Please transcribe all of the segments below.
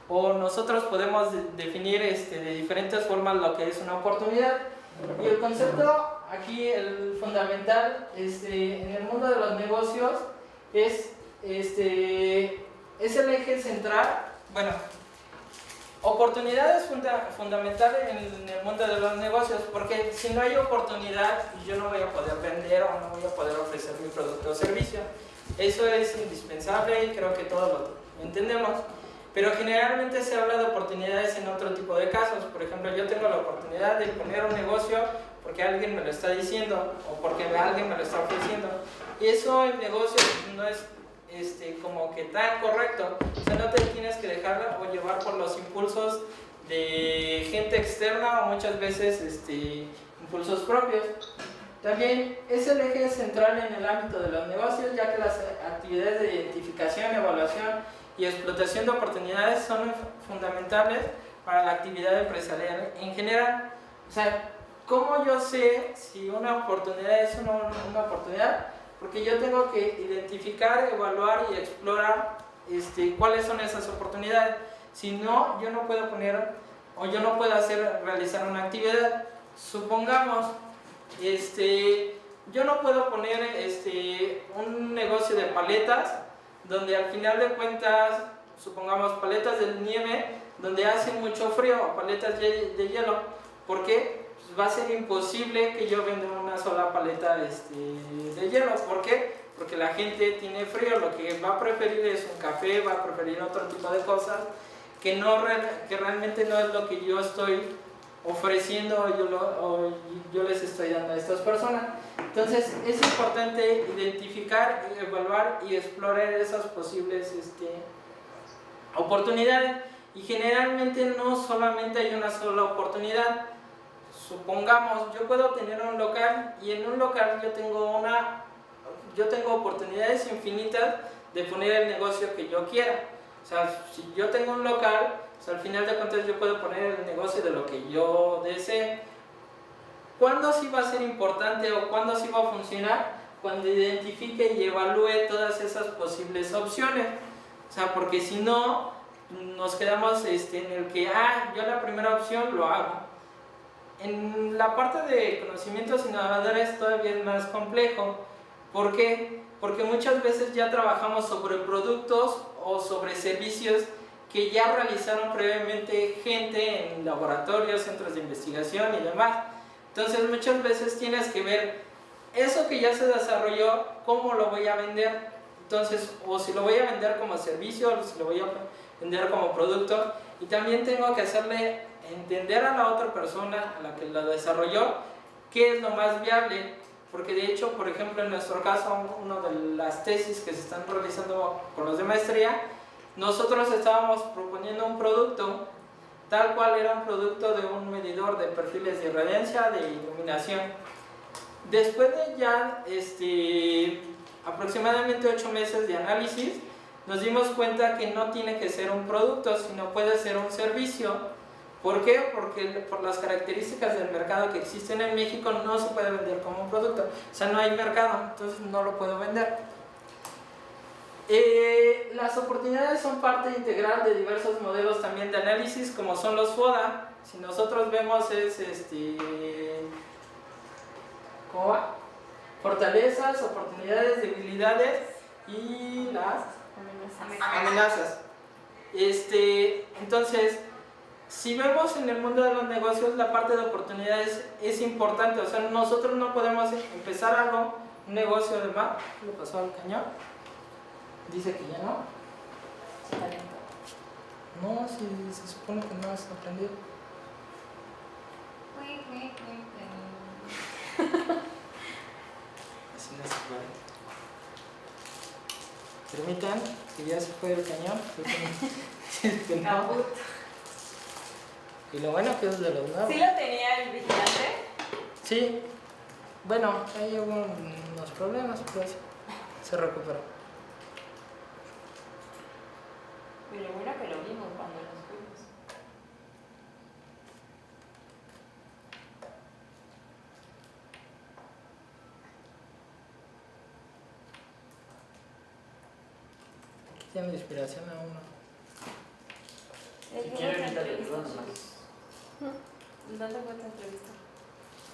o nosotros podemos definir de diferentes formas lo que es una oportunidad. Y el concepto aquí, el fundamental en el mundo de los negocios es el eje central. Bueno, oportunidad es fundamental en el mundo de los negocios, porque si no hay oportunidad, yo no voy a poder vender o no voy a poder ofrecer mi producto o servicio. Eso es indispensable y creo que todos lo entendemos. Pero generalmente se habla de oportunidades en otro tipo de casos. Por ejemplo, yo tengo la oportunidad de poner un negocio porque alguien me lo está diciendo o porque alguien me lo está ofreciendo. Y eso en negocios no es como que tan correcto. O sea, no te tienes que dejar o llevar por los impulsos de gente externa o muchas veces impulsos propios. También es el eje central en el ámbito de los negocios, ya que las actividades de identificación, evaluación y explotación de oportunidades son fundamentales para la actividad empresarial en general. O sea, ¿cómo yo sé si una oportunidad es una oportunidad? Porque yo tengo que identificar, evaluar y explorar cuáles son esas oportunidades. Si no, yo no puedo poner o yo no puedo realizar una actividad. Supongamos, yo no puedo poner un negocio de paletas donde al final de cuentas, supongamos paletas de nieve donde hace mucho frío o paletas de hielo. ¿Por qué? Pues va a ser imposible que yo venda una sola paleta de hielo. ¿Por qué? Porque la gente tiene frío, lo que va a preferir es un café, va a preferir otro tipo de cosas que realmente no es lo que yo estoy ofreciendo o yo les estoy dando a estas personas. Entonces es importante identificar, evaluar y explorar esas posibles oportunidades, y generalmente no solamente hay una sola oportunidad. Supongamos, yo puedo tener un local y en un local yo tengo oportunidades infinitas de poner el negocio que yo quiera. O sea, si yo tengo un local, al final de cuentas yo puedo poner el negocio de lo que yo desee. ¿Cuándo sí va a ser importante o cuándo sí va a funcionar? Cuando identifique y evalúe todas esas posibles opciones. O sea, porque si no, nos quedamos en el que, yo la primera opción lo hago. En la parte de conocimientos innovadores todavía es más complejo. ¿Por qué? Porque muchas veces ya trabajamos sobre productos o sobre servicios que ya realizaron previamente gente en laboratorios, centros de investigación y demás. Entonces muchas veces tienes que ver eso que ya se desarrolló, cómo lo voy a vender. Entonces, o si lo voy a vender como servicio o si lo voy a vender como producto. Y también tengo que hacerle entender a la otra persona, a la que lo desarrolló, qué es lo más viable. Porque de hecho, por ejemplo, en nuestro caso, una de las tesis que se están realizando con los de maestría, nosotros estábamos proponiendo un producto tal cual era un producto de un medidor de perfiles de irradiancia, de iluminación. Después de ya aproximadamente 8 meses de análisis, nos dimos cuenta que no tiene que ser un producto, sino puede ser un servicio. ¿Por qué? Porque por las características del mercado que existen en México no se puede vender como un producto. O sea, no hay mercado, entonces no lo puedo vender. Las oportunidades son parte integral de diversos modelos también de análisis, como son los FODA. Si nosotros vemos ¿cómo va? Fortalezas, oportunidades, debilidades y las amenazas. Entonces, si vemos en el mundo de los negocios, la parte de oportunidades es importante. O sea, nosotros no podemos empezar algo, un negocio de más. ¿Qué le pasó al cañón? Dice que ya no. No, si se supone que no has aprendido. Así no se puede. Permitan que ya se fue el cañón. Que no. Y lo bueno que es de los nuevos. ¿Sí lo tenía el vigilante? Sí. Bueno, ahí hubo unos problemas, pues se recuperó. Pero bueno que lo vimos cuando nos fuimos. Aquí tiene inspiración a uno. Si quiere ahorita le digo nomás. ¿Dónde fue tu entrevista?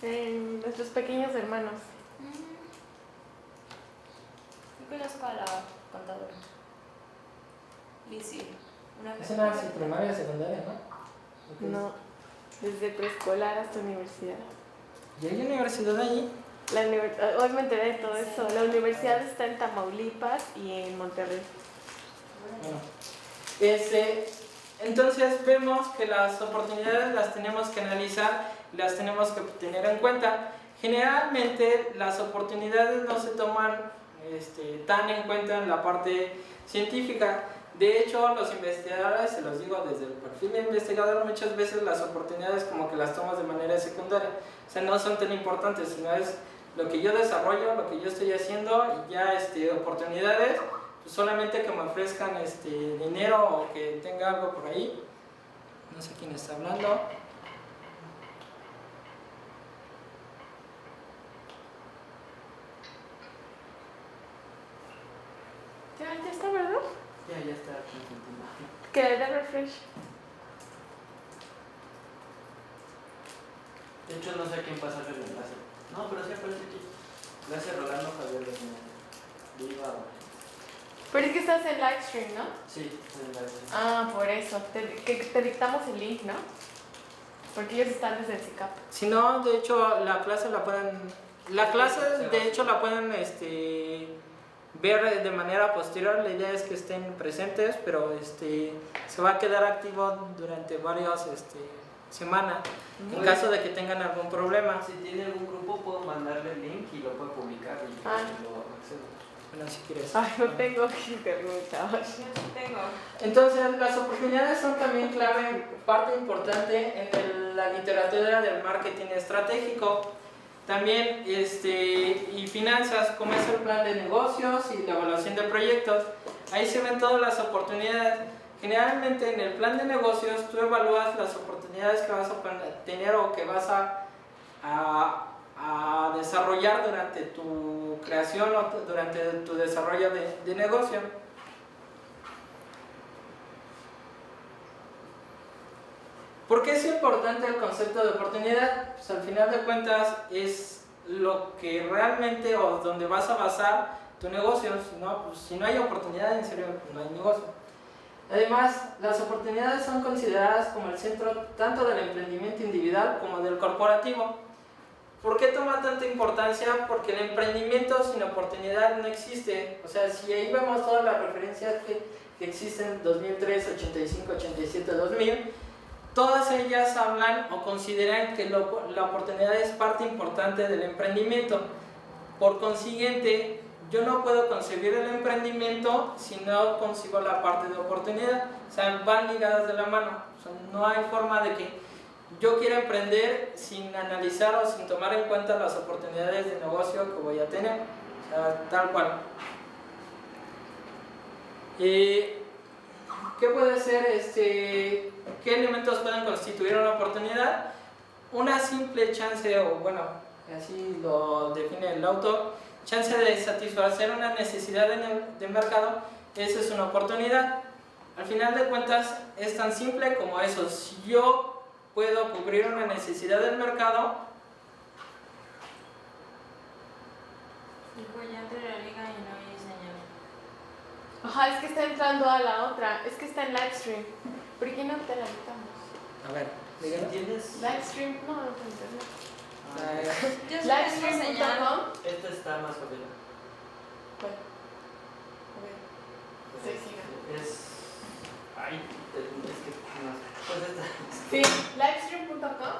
En nuestros pequeños hermanos. Yo conozco a la contadora. Lizzie. Es una primaria, secundaria, ¿no? No, desde preescolar hasta universidad. ¿Y hay universidad allí? Hoy me enteré de todo eso. La universidad está en Tamaulipas y en Monterrey. Bueno, entonces vemos que las oportunidades las tenemos que analizar, las tenemos que tener en cuenta. Generalmente las oportunidades no se toman tan en cuenta en la parte científica. De hecho, los investigadores, se los digo desde el perfil de investigador, muchas veces las oportunidades como que las tomas de manera secundaria. O sea, no son tan importantes, sino es lo que yo desarrollo, lo que yo estoy haciendo, y ya oportunidades, pues solamente que me ofrezcan dinero o que tenga algo por ahí. No sé quién está hablando. Ya está, ¿verdad? Ya está Constantino. Que le dé refresh. De hecho, no sé a quién pasarle el enlace. No, pero sí aparece aquí. Gracias, Rolando Javier de Viva. Pero es que estás en live stream, ¿no? Sí, el enlace. Ah, por eso. Te dictamos el link, ¿no? Porque ellos están desde el CICAP. Si no, de hecho, la clase la pueden... La clase, de hecho, la pueden ver de manera posterior. La idea es que estén presentes, pero se va a quedar activo durante varias semanas, en caso de que tengan algún problema. Si tiene algún grupo, puedo mandarle el link y lo puede publicar y lo accedo. Bueno, si quieres. Ay, no tengo internet, chavos. Yo sí tengo. Entonces, las oportunidades son también clave, parte importante en la literatura del marketing estratégico. También, y finanzas, como es el plan de negocios y la evaluación de proyectos. Ahí se ven todas las oportunidades. Generalmente en el plan de negocios tú evalúas las oportunidades que vas a tener o que vas a desarrollar durante tu creación o durante tu desarrollo de negocio. ¿Por qué es importante el concepto de oportunidad? Pues al final de cuentas es lo que realmente o donde vas a basar tu negocio. Si no hay oportunidad, en serio, no hay negocio. Además, las oportunidades son consideradas como el centro tanto del emprendimiento individual como del corporativo. ¿Por qué toma tanta importancia? Porque el emprendimiento sin oportunidad no existe. O sea, si ahí vemos todas las referencias que existen, 2003, 85, 87, 2000, todas ellas hablan o consideran que la oportunidad es parte importante del emprendimiento. Por consiguiente, yo no puedo concebir el emprendimiento si no concibo la parte de oportunidad. O sea, van ligadas de la mano. O sea, no hay forma de que yo quiera emprender sin analizar o sin tomar en cuenta las oportunidades de negocio que voy a tener. O sea, tal cual. ¿Qué puede ser, qué elementos pueden constituir una oportunidad? Una simple chance, o bueno, así lo define el autor, chance de satisfacer una necesidad de mercado, esa es una oportunidad. Al final de cuentas es tan simple como eso. Si yo puedo cubrir una necesidad del mercado, Dijo, ya entré a la liga y no hay señal. Ajá, es que está entrando a la otra. Es que está en live stream. ¿Por qué no te la quitamos? a ver, Si díganlo. tienes. Live stream, no te internet. Yo sí tengo señal. Livestream.com. Esta está más jodida. Bueno, a ver. Sí, siga. Ay, es que no. Pues esta. Sí, livestream.com,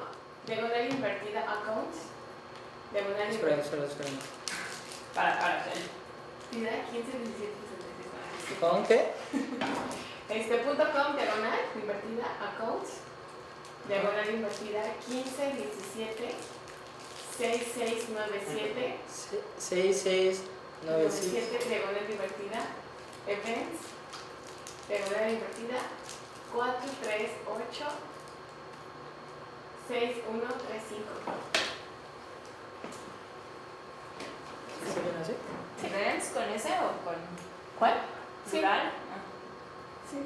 diagonal invertida accounts, diagonal Espera. Para. invertida 15, 17, 66. ¿Con qué? .com, diagonal invertida accounts, diagonal invertida 15, 17, 6697, 6697. diagonal invertida events, diagonal invertida 438 6135. ¿Se ven así? ¿Rens con ese o con ¿Cuál? Sí. plural? Sí.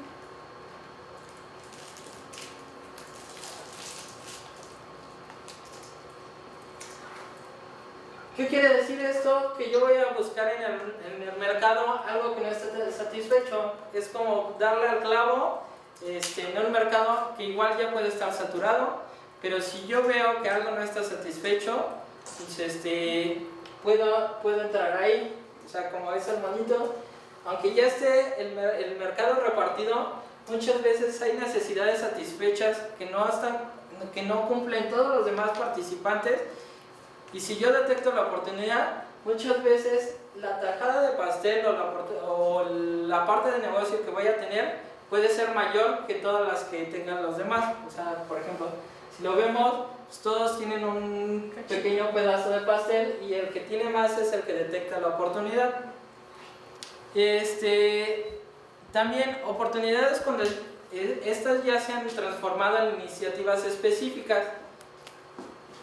¿Qué quiere decir esto? Que yo voy a buscar en el mercado algo que no esté satisfecho. Es como darle al clavo en un mercado que igual ya puede estar saturado, pero si yo veo que algo no está satisfecho, pues puedo entrar ahí. O sea, como es el monito, aunque ya esté el mercado repartido, muchas veces hay necesidades satisfechas que no cumplen todos los demás participantes. Y si yo detecto la oportunidad, muchas veces la tajada de pastel o la parte de negocio que voy a tener puede ser mayor que todas las que tengan los demás. O sea, por ejemplo, si lo vemos, pues todos tienen un pequeño pedazo de pastel y el que tiene más es el que detecta la oportunidad. También oportunidades cuando estas ya se han transformado en iniciativas específicas.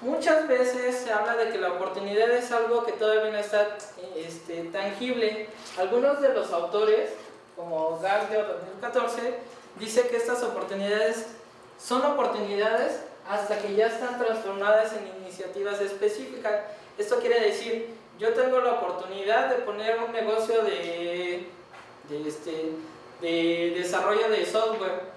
Muchas veces se habla de que la oportunidad es algo que todavía no está tangible. Algunos de los autores, como Gardner 2014, dice que estas oportunidades son oportunidades hasta que ya están transformadas en iniciativas específicas. Esto quiere decir, yo tengo la oportunidad de poner un negocio de desarrollo de software,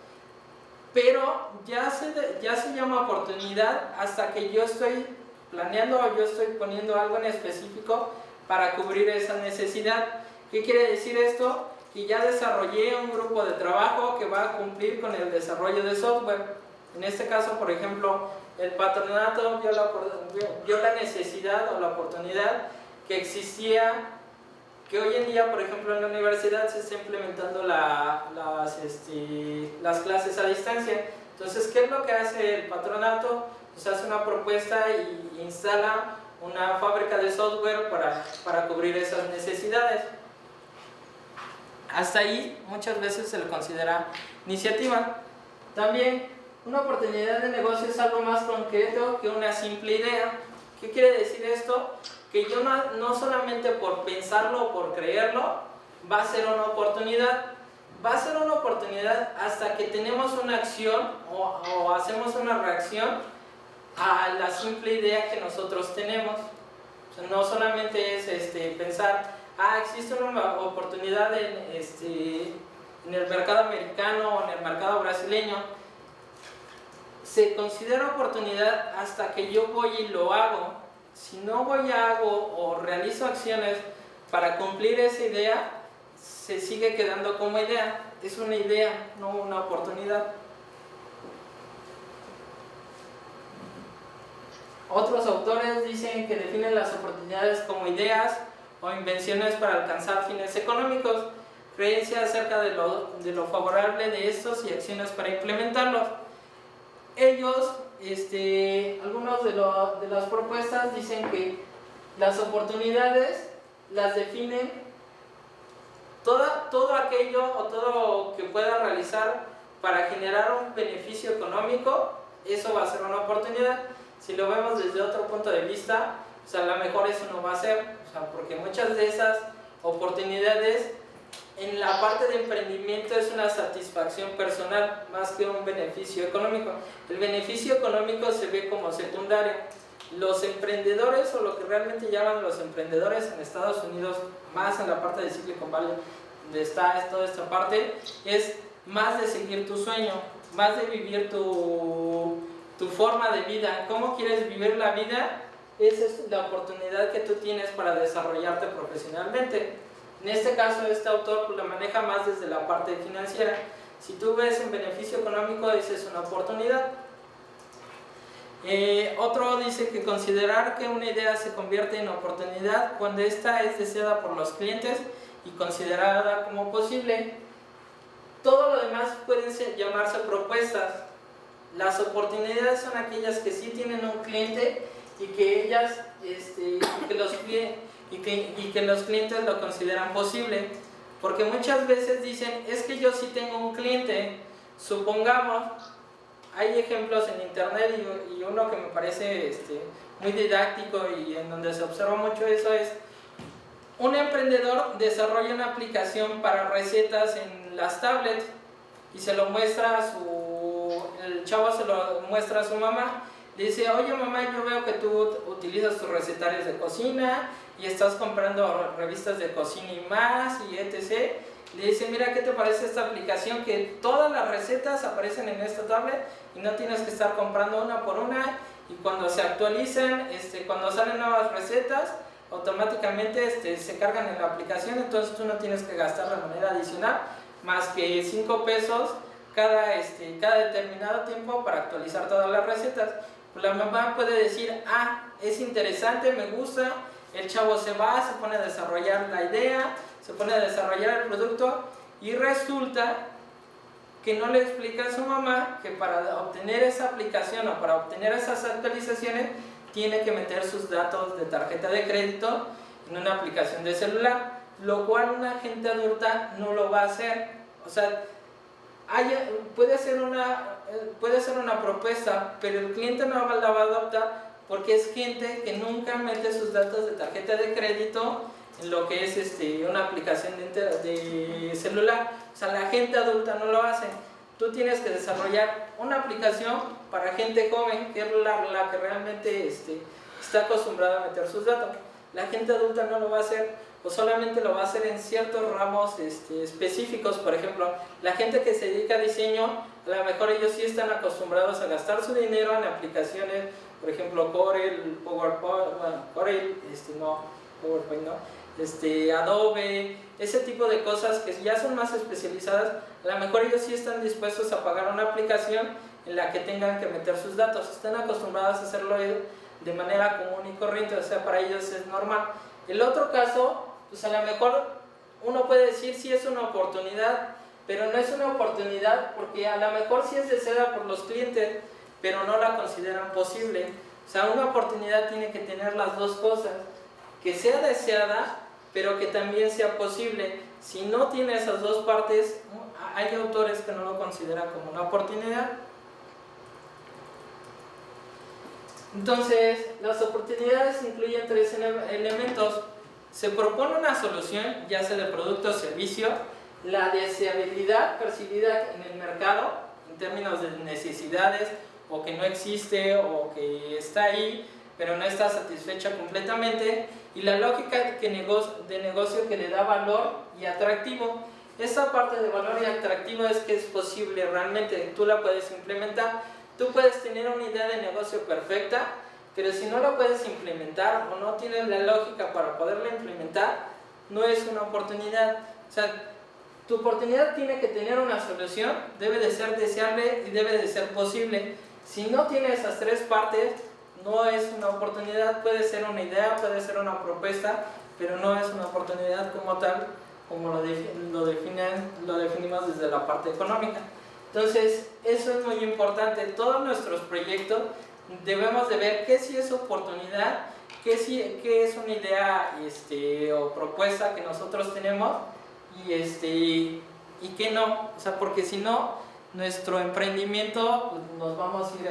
pero ya se llama oportunidad hasta que yo estoy planeando o yo estoy poniendo algo en específico para cubrir esa necesidad. ¿Qué quiere decir esto? Que ya desarrollé un grupo de trabajo que va a cumplir con el desarrollo de software. En este caso, por ejemplo, el patronato vio la necesidad o la oportunidad que existía, que hoy en día, por ejemplo, en la universidad se está implementando las clases a distancia. Entonces, ¿qué es lo que hace el patronato? Pues hace una propuesta y instala una fábrica de software para cubrir esas necesidades. Hasta ahí muchas veces se le considera iniciativa. También una oportunidad de negocio es algo más concreto que una simple idea. ¿Qué quiere decir esto? Que yo no solamente por pensarlo o por creerlo va a ser una oportunidad. Va a ser una oportunidad hasta que tenemos una acción o hacemos una reacción a la simple idea que nosotros tenemos. O sea, no solamente es pensar, existe una oportunidad en el mercado americano o en el mercado brasileño. Se considera oportunidad hasta que yo voy y lo hago. Si no voy a hago o realizo acciones para cumplir esa idea, se sigue quedando como idea. Es una idea, no una oportunidad. Otros autores dicen que definen las oportunidades como ideas o invenciones para alcanzar fines económicos, creencias acerca de lo favorable de estos y acciones para implementarlos. Ellos, algunos de las propuestas dicen que las oportunidades las definen todo aquello o todo que pueda realizar para generar un beneficio económico. Eso va a ser una oportunidad. Si lo vemos desde otro punto de vista, o sea, a lo mejor eso no va a ser, o sea, porque muchas de esas oportunidades en la parte de emprendimiento es una satisfacción personal más que un beneficio económico. El beneficio económico se ve como secundario. Los emprendedores, o lo que realmente llaman los emprendedores en Estados Unidos, más en la parte de Silicon Valley, donde está toda esta parte, es más de seguir tu sueño, más de vivir tu forma de vida. ¿Cómo quieres vivir la vida? Esa es la oportunidad que tú tienes para desarrollarte profesionalmente. En este caso, este autor la maneja más desde la parte financiera. Si tú ves un beneficio económico, esa es una oportunidad. Otro dice que considerar que una idea se convierte en oportunidad cuando ésta es deseada por los clientes y considerada como posible. Todo lo demás pueden llamarse propuestas. Las oportunidades son aquellas que sí tienen un cliente y que ellas, que los clientes lo consideran posible. Porque muchas veces dicen, es que yo sí tengo un cliente. Supongamos, hay ejemplos en internet y uno que me parece muy didáctico y en donde se observa mucho eso es, un emprendedor desarrolla una aplicación para recetas en las tablets y se lo muestra el chavo se lo muestra a su mamá Le dice, oye mamá, yo veo que tú utilizas tus recetarios de cocina y estás comprando revistas de cocina y más y etc. Le dice, mira, ¿qué te parece esta aplicación que todas las recetas aparecen en esta tablet y no tienes que estar comprando una por una? Y cuando se actualizan, cuando salen nuevas recetas, automáticamente se cargan en la aplicación, entonces tú no tienes que gastar de manera adicional más que 5 pesos cada determinado tiempo para actualizar todas las recetas. La mamá puede decir, es interesante, me gusta, el chavo se va, se pone a desarrollar la idea, se pone a desarrollar el producto y resulta que no le explica a su mamá que para obtener esa aplicación o para obtener esas actualizaciones tiene que meter sus datos de tarjeta de crédito en una aplicación de celular, lo cual una gente adulta no lo va a hacer. O sea, puede ser una propuesta, pero el cliente no la va a adoptar porque es gente que nunca mete sus datos de tarjeta de crédito en lo que es una aplicación de celular. O sea, la gente adulta no lo hace. Tú tienes que desarrollar una aplicación para gente joven, que es la que realmente está acostumbrada a meter sus datos. La gente adulta no lo va a hacer, o solamente lo va a hacer en ciertos ramos específicos. Por ejemplo, la gente que se dedica a diseño, a lo mejor ellos sí están acostumbrados a gastar su dinero en aplicaciones, por ejemplo, Corel, PowerPoint, bueno, Corel, PowerPoint no, Adobe, ese tipo de cosas que ya son más especializadas. A lo mejor ellos sí están dispuestos a pagar una aplicación en la que tengan que meter sus datos, están acostumbrados a hacerlo de manera común y corriente, o sea, para ellos es normal. El otro caso, pues a lo mejor uno puede decir sí es una oportunidad, pero no es una oportunidad porque a lo mejor sí es deseada por los clientes, pero no la consideran posible. O sea, una oportunidad tiene que tener las dos cosas, que sea deseada, pero que también sea posible. Si no tiene esas dos partes, hay autores que no lo consideran como una oportunidad. Entonces, las oportunidades incluyen 3 elementos. Se propone una solución, ya sea de producto o servicio, la deseabilidad percibida en el mercado, en términos de necesidades, o que no existe, o que está ahí, pero no está satisfecha completamente, y la lógica de negocio que le da valor y atractivo. Esa parte de valor y atractivo es que es posible realmente, tú la puedes implementar. Tú puedes tener una idea de negocio perfecta, pero si no la puedes implementar o no tienes la lógica para poderla implementar, no es una oportunidad. O sea, tu oportunidad tiene que tener una solución, debe de ser deseable y debe de ser posible. Si no tiene esas 3 partes, no es una oportunidad. Puede ser una idea, puede ser una propuesta, pero no es una oportunidad como tal, como lo definimos desde la parte económica. Entonces, eso es muy importante. Todos nuestros proyectos debemos de ver qué sí es oportunidad, qué es una idea o propuesta que nosotros tenemos y qué no. O sea, porque si no, nuestro emprendimiento pues, nos vamos a ir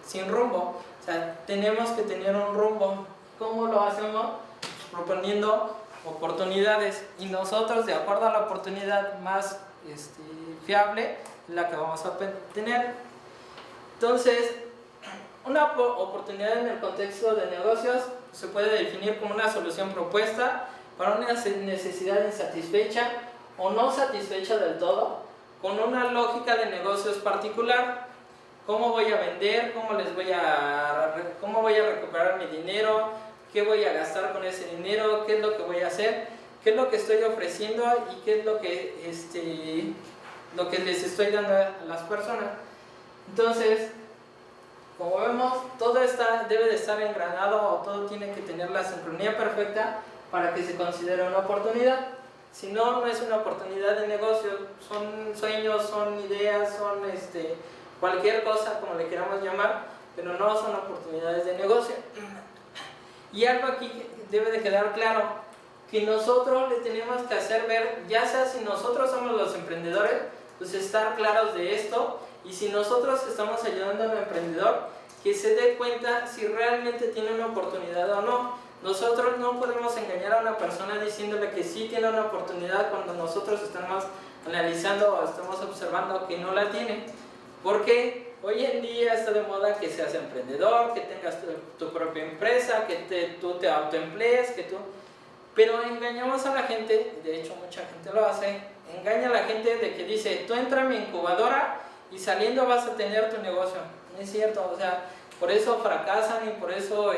sin rumbo. O sea, tenemos que tener un rumbo. ¿Cómo lo hacemos? Proponiendo oportunidades, y nosotros, de acuerdo a la oportunidad más fiable, la que vamos a tener. Entonces, una oportunidad en el contexto de negocios se puede definir como una solución propuesta para una necesidad insatisfecha o no satisfecha del todo, con una lógica de negocios particular. ¿Cómo voy a vender? ¿Cómo voy a recuperar mi dinero? ¿Qué voy a gastar con ese dinero? ¿Qué es lo que voy a hacer? ¿Qué es lo que estoy ofreciendo? ¿Y qué es lo que les estoy dando a las personas? Entonces, como vemos, todo debe de estar engranado, o todo tiene que tener la sincronía perfecta para que se considere una oportunidad. Si no, no es una oportunidad de negocio. Son sueños, son ideas, son cualquier cosa, como le queramos llamar, pero no son oportunidades de negocio. Y algo aquí debe de quedar claro, que nosotros le tenemos que hacer ver, ya sea si nosotros somos los emprendedores, pues estar claros de esto, y si nosotros estamos ayudando a un emprendedor, que se dé cuenta si realmente tiene una oportunidad o no. Nosotros no podemos engañar a una persona diciéndole que sí tiene una oportunidad cuando nosotros estamos analizando o estamos observando que no la tiene. ¿Por qué? Hoy en día está de moda que seas emprendedor, que tengas tu propia empresa, que tú te autoemplees, Pero engañamos a la gente, de hecho mucha gente lo hace, engaña a la gente de que dice, tú entra a mi incubadora y saliendo vas a tener tu negocio. No es cierto, o sea, por eso fracasan y por eso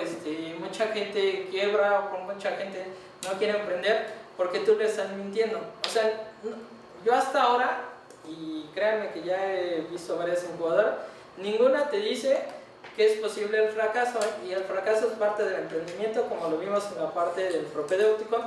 mucha gente quiebra o por mucha gente no quiere emprender, porque tú le estás mintiendo. O sea, yo hasta ahora, y créanme que ya he visto varias incubadoras, ninguna te dice que es posible el fracaso, y el fracaso es parte del emprendimiento, como lo vimos en la parte del propedéutico.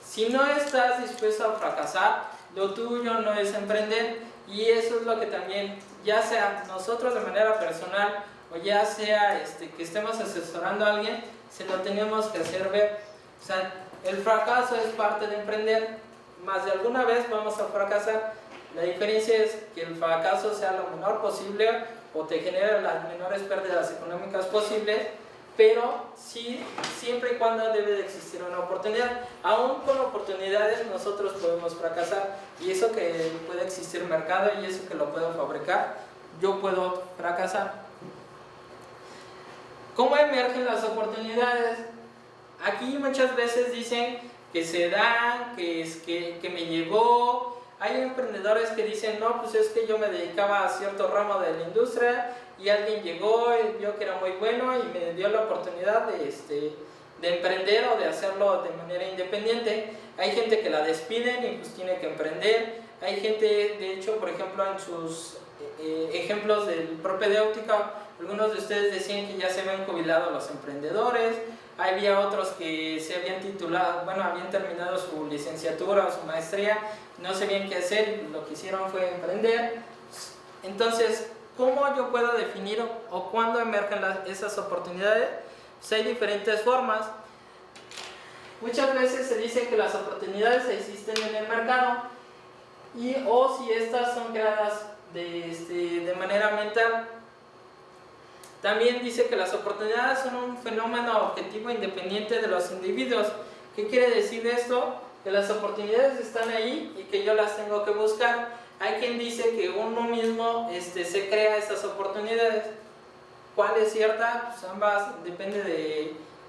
Si no estás dispuesto a fracasar, lo tuyo no es emprender, y eso es lo que también, ya sea nosotros de manera personal, o ya sea que estemos asesorando a alguien, se lo tenemos que hacer ver. O sea, el fracaso es parte de emprender, más de alguna vez vamos a fracasar. La diferencia es que el fracaso sea lo menor posible o te genere las menores pérdidas económicas posibles, pero sí, siempre y cuando debe de existir una oportunidad. Aún con oportunidades nosotros podemos fracasar, y eso que puede existir mercado y eso que lo puedo fabricar, yo puedo fracasar. ¿Cómo emergen las oportunidades? Aquí muchas veces dicen que se dan, que me llegó. Hay emprendedores que dicen, no, pues es que yo me dedicaba a cierto ramo de la industria y alguien llegó y vio que era muy bueno y me dio la oportunidad de emprender o de hacerlo de manera independiente. Hay gente que la despiden y pues tiene que emprender. Hay gente, de hecho, por ejemplo, en sus ejemplos del propedéutico, algunos de ustedes decían que ya se habían jubilado los emprendedores. Había otros que se habían titulado, bueno, habían terminado su licenciatura o su maestría, no sabían qué hacer y lo que hicieron fue emprender. Entonces, ¿cómo yo puedo definir o cuándo emergen esas oportunidades? Pues hay diferentes formas. Muchas veces se dice que las oportunidades existen en el mercado o si estas son creadas de manera mental. También dice que las oportunidades son un fenómeno objetivo independiente de los individuos. ¿Qué quiere decir esto? Que las oportunidades están ahí y que yo las tengo que buscar. Hay quien dice que uno mismo se crea estas oportunidades. ¿Cuál es cierta? Pues ambas, depende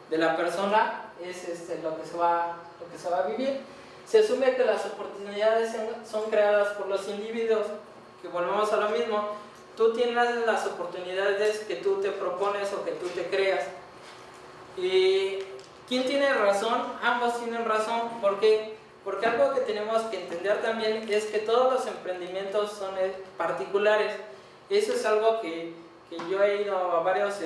de la persona, es lo que se va a vivir. Se asume que las oportunidades son creadas por los individuos, que volvemos a lo mismo. Tú tienes las oportunidades que tú te propones o que tú te creas. Y ¿quién tiene razón? Ambos tienen razón. ¿Por qué? Porque algo que tenemos que entender también es que todos los emprendimientos son particulares. Eso es algo que yo he ido a varias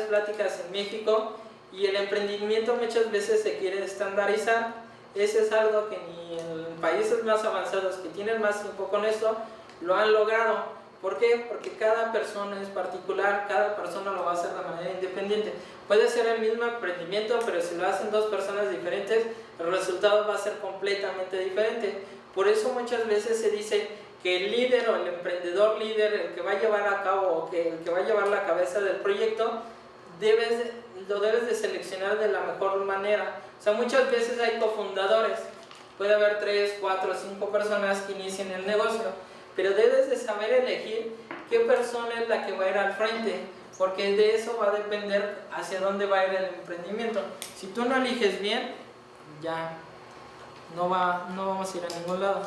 pláticas en México, y el emprendimiento muchas veces se quiere estandarizar. Eso es algo que ni en países más avanzados que tienen más tiempo con esto lo han logrado. ¿Por qué? Porque cada persona es particular, cada persona lo va a hacer de manera independiente. Puede ser el mismo emprendimiento, pero si lo hacen dos personas diferentes, el resultado va a ser completamente diferente. Por eso muchas veces se dice que el líder o el emprendedor líder, el que va a llevar a cabo o el que va a llevar la cabeza del proyecto, lo debes de seleccionar de la mejor manera. O sea, muchas veces hay cofundadores, puede haber 3, 4, 5 personas que inicien el negocio, pero debes de saber elegir qué persona es la que va a ir al frente, porque de eso va a depender hacia dónde va a ir el emprendimiento. Si tú no eliges bien, ya no vamos a ir a ningún lado.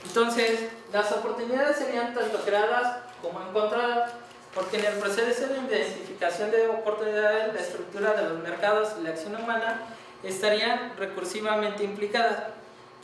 Entonces, las oportunidades serían tanto creadas como encontradas, porque en el proceso de identificación de oportunidades, la estructura de los mercados y la acción humana estarían recursivamente implicadas.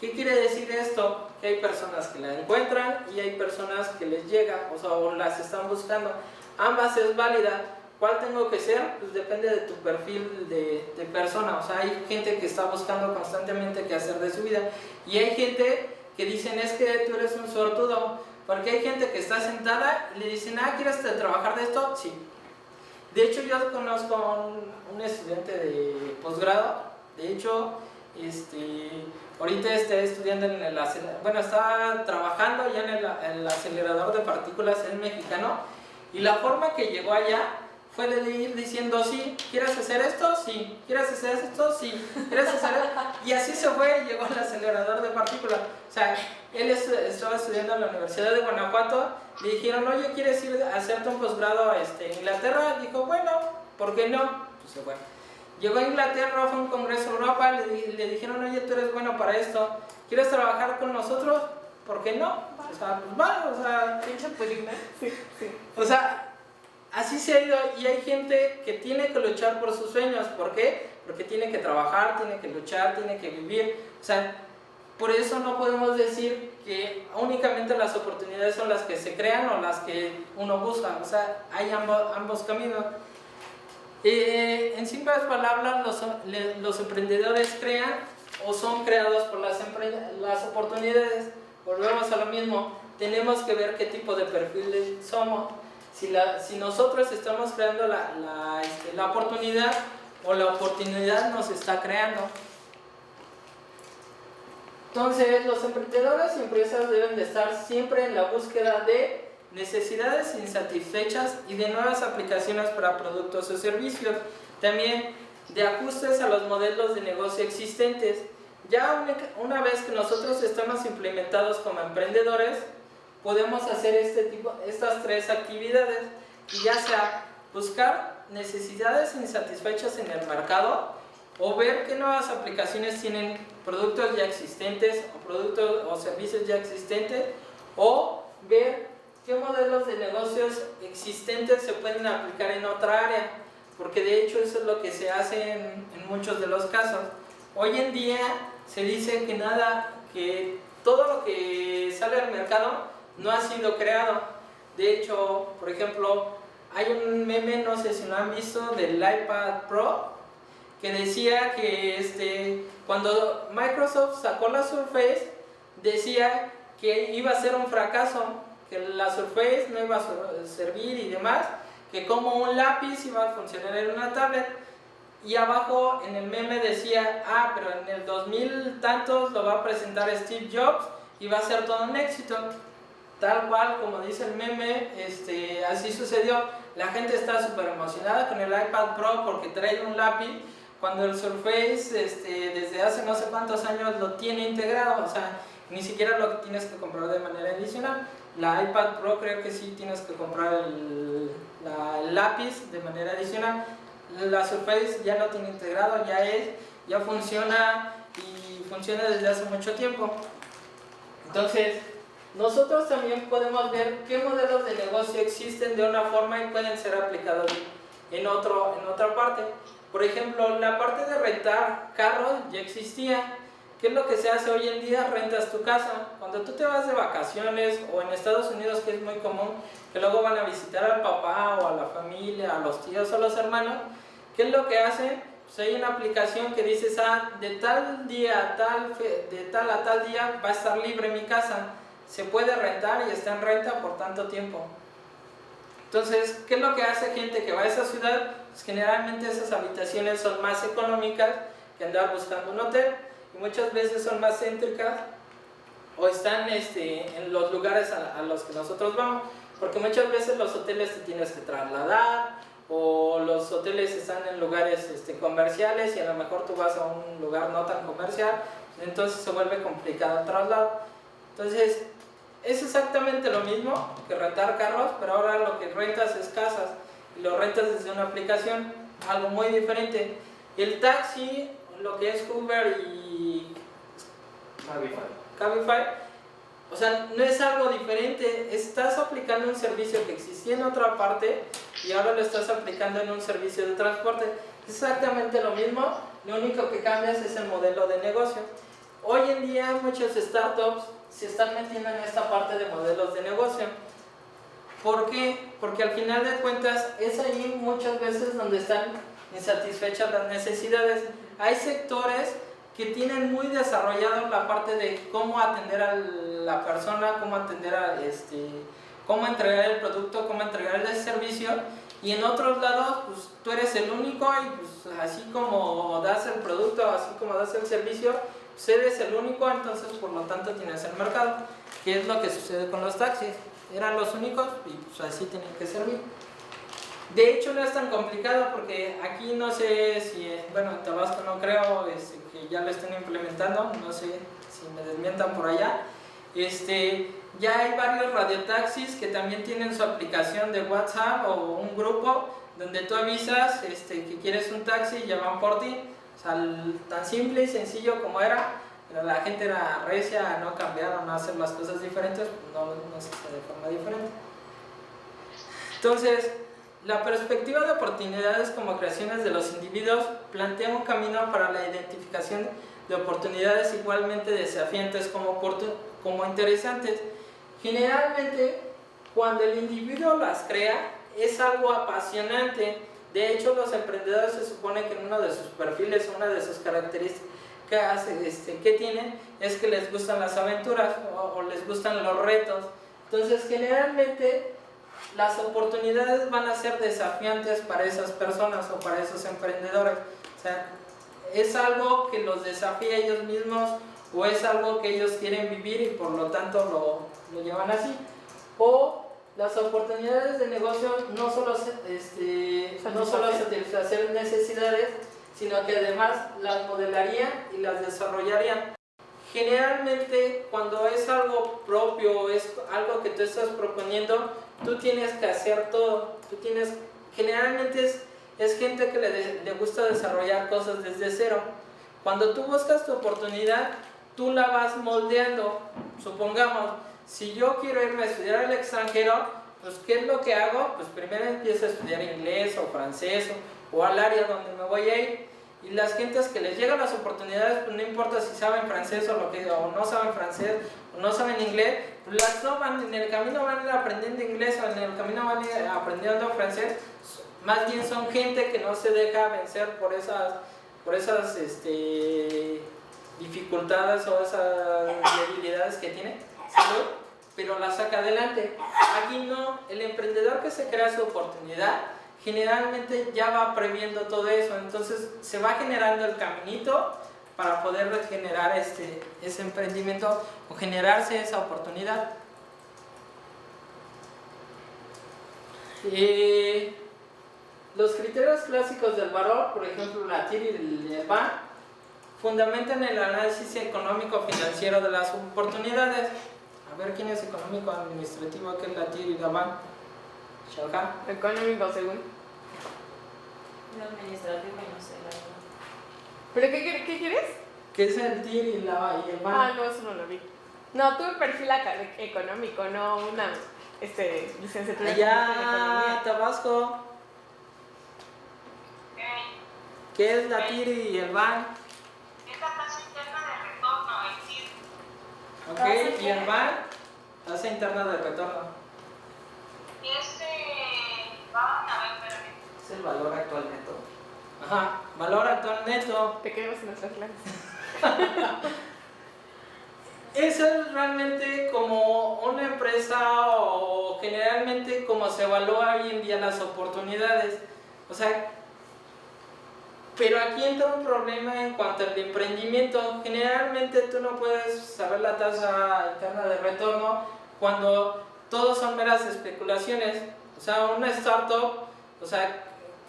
¿Qué quiere decir esto? Que hay personas que la encuentran y hay personas que les llega, o las están buscando. Ambas es válida. ¿Cuál tengo que ser? Pues depende de tu perfil de persona. O sea, hay gente que está buscando constantemente qué hacer de su vida, y hay gente que dicen, es que tú eres un suertudo, porque hay gente que está sentada y le dicen, ¿quieres trabajar de esto? Sí. De hecho, yo conozco a un estudiante de posgrado. De hecho, ahorita está estudiando está trabajando ya en el acelerador de partículas, es mexicano, y la forma que llegó allá fue de ir diciendo, sí, ¿quieres hacer esto? Sí. ¿Quieres hacer esto? Sí. ¿Quieres hacer esto? Y así se fue y llegó al acelerador de partículas. O sea, él estaba estudiando en la Universidad de Guanajuato, le dijeron, oye, ¿quieres ir a hacerte un posgrado en Inglaterra? Dijo, bueno, ¿por qué no? Pues se fue. Llegó a Inglaterra, fue a un congreso en Europa, le dijeron, oye, tú eres bueno para esto, ¿quieres trabajar con nosotros? ¿Por qué no? O sea, pues va, o sea... Pinche pudigna. Sí, sí. O sea, así se ha ido y hay gente que tiene que luchar por sus sueños. ¿Por qué? Porque tiene que trabajar, tiene que luchar, tiene que vivir. O sea, por eso no podemos decir que únicamente las oportunidades son las que se crean o las que uno busca. O sea, hay ambos caminos. En simples palabras, los emprendedores crean o son creados por las oportunidades. Volvemos a lo mismo, tenemos que ver qué tipo de perfiles somos. Si nosotros estamos creando la oportunidad o la oportunidad nos está creando. Entonces, los emprendedores y empresas deben de estar siempre en la búsqueda de necesidades insatisfechas y de nuevas aplicaciones para productos o servicios. También de ajustes a los modelos de negocio existentes. Ya una vez que nosotros estamos implementados como emprendedores, podemos hacer estas tres actividades, y ya sea buscar necesidades insatisfechas en el mercado o ver qué nuevas aplicaciones tienen productos ya existentes o productos o servicios ya existentes, o ver qué modelos de negocios existentes se pueden aplicar en otra área, porque de hecho eso es lo que se hace en muchos de los casos. Hoy en día se dice que todo lo que sale al mercado no ha sido creado. De hecho, por ejemplo, hay un meme, no sé si lo han visto, del iPad Pro, que decía que cuando Microsoft sacó la Surface, decía que iba a ser un fracaso, que la Surface no iba a servir y demás, que como un lápiz iba a funcionar en una tablet. Y abajo en el meme decía, pero en el 2000 tantos lo va a presentar Steve Jobs y va a ser todo un éxito. Tal cual como dice el meme, así sucedió. La gente está súper emocionada con el iPad Pro porque trae un lápiz, cuando el Surface desde hace no sé cuántos años lo tiene integrado. O sea, ni siquiera lo tienes que comprar de manera adicional. La iPad Pro creo que sí tienes que comprar el lápiz de manera adicional. La Surface ya lo tiene integrado, ya funciona, y funciona desde hace mucho tiempo. Entonces, nosotros también podemos ver qué modelos de negocio existen de una forma y pueden ser aplicados en otra parte. Por ejemplo, la parte de rentar carros ya existía. ¿Qué es lo que se hace hoy en día? Rentas tu casa. Cuando tú te vas de vacaciones, o en Estados Unidos, que es muy común, que luego van a visitar al papá o a la familia, a los tíos o a los hermanos, ¿qué es lo que hacen? Pues hay una aplicación que dices, de tal día de tal a tal día va a estar libre mi casa. Se puede rentar y está en renta por tanto tiempo. Entonces, ¿qué es lo que hace gente que va a esa ciudad? Pues generalmente esas habitaciones son más económicas que andar buscando un hotel, y muchas veces son más céntricas o están en los lugares a los que nosotros vamos, porque muchas veces los hoteles te tienes que trasladar, o los hoteles están en lugares comerciales y a lo mejor tú vas a un lugar no tan comercial, entonces se vuelve complicado el traslado. Entonces, es exactamente lo mismo que rentar carros, pero ahora lo que rentas es casas, y lo rentas desde una aplicación, algo muy diferente. El taxi, lo que es Uber y Cabify, o sea, no es algo diferente. Estás aplicando un servicio que existía en otra parte y ahora lo estás aplicando en un servicio de transporte. Es exactamente lo mismo, lo único que cambias es el modelo de negocio. Hoy en día muchos startups se están metiendo en esta parte de modelos de negocio. ¿Por qué? Porque al final de cuentas es ahí muchas veces donde están insatisfechas las necesidades. Hay sectores que tienen muy desarrollado la parte de cómo atender a la persona, cómo atender cómo entregar el producto, cómo entregar el servicio, y en otros lados pues tú eres el único, y pues así como das el producto, así como das el servicio, pues eres el único, entonces por lo tanto tienes el mercado, que es lo que sucede con los taxis. Eran los únicos y pues así tenían que servir. De hecho no es tan complicado porque aquí no sé si, bueno, en Tabasco no creo que ya lo estén implementando, no sé si me desmientan por allá. Ya hay varios radiotaxis que también tienen su aplicación de WhatsApp o un grupo donde tú avisas que quieres un taxi y ya van por ti. O sea, tan simple y sencillo como era, pero la gente era recia a no cambiar o no hacer las cosas diferentes, pues no se hace de forma diferente. Entonces, la perspectiva de oportunidades como creaciones de los individuos plantea un camino para la identificación de oportunidades igualmente desafiantes como interesantes. Generalmente, cuando el individuo las crea, es algo apasionante. De hecho, los emprendedores se supone que uno de sus perfiles, una de sus características que tienen, es que les gustan las aventuras o les gustan los retos. Entonces, generalmente, las oportunidades van a ser desafiantes para esas personas o para esos emprendedores. O sea, es algo que los desafía a ellos mismos o es algo que ellos quieren vivir y por lo tanto lo llevan así. O las oportunidades de negocio no solo satisfacer necesidades, sino que además las modelarían y las desarrollarían. Generalmente cuando es algo propio, es algo que tú estás proponiendo, tú tienes que hacer todo. Generalmente es gente que le gusta desarrollar cosas desde cero. Cuando tú buscas tu oportunidad, tú la vas moldeando. Supongamos, si yo quiero irme a estudiar al extranjero, pues ¿qué es lo que hago? Pues primero empiezo a estudiar inglés o francés o al área donde me voy a ir. Y las gentes que les llegan las oportunidades, pues no importa si saben francés o no saben francés o no saben inglés, pues las toman, en el camino van a ir aprendiendo inglés o en el camino van a ir aprendiendo francés. Más bien son gente que no se deja vencer por esas dificultades o esas debilidades que tiene, ¿sí? Pero la saca adelante. Aquí no, el emprendedor que se crea su oportunidad generalmente ya va previendo todo eso, entonces se va generando el caminito para poder generar ese emprendimiento o generarse esa oportunidad. Los criterios clásicos del valor, por ejemplo la TIR y el BAN, fundamentan el análisis económico-financiero de las oportunidades. A ver, ¿quién es económico-administrativo? ¿Qué es la TIR y la BAN? ¿Shalha? Económico, según. Lo administrativo y no sé, la verdad. ¿Pero qué quieres? ¿Qué es el TIR y el BAN? Ah, no, eso no lo vi. No, tuve perfil económico, no una licenciatura en Allá, economía. Tabasco. ¿Qué es la TIR y el BAN? Es la tasa interna de retorno, el TIR. Ok, y el BAN, tasa interna de retorno. Es el valor actual neto. Ajá, valor actual neto. Te quedamos en nuestras clases. Eso es realmente como una empresa o generalmente como se evalúa hoy en día las oportunidades. O sea, pero aquí entra un problema en cuanto al emprendimiento. Generalmente tú no puedes saber la tasa interna de retorno cuando todos son meras especulaciones. O sea, una startup, o sea,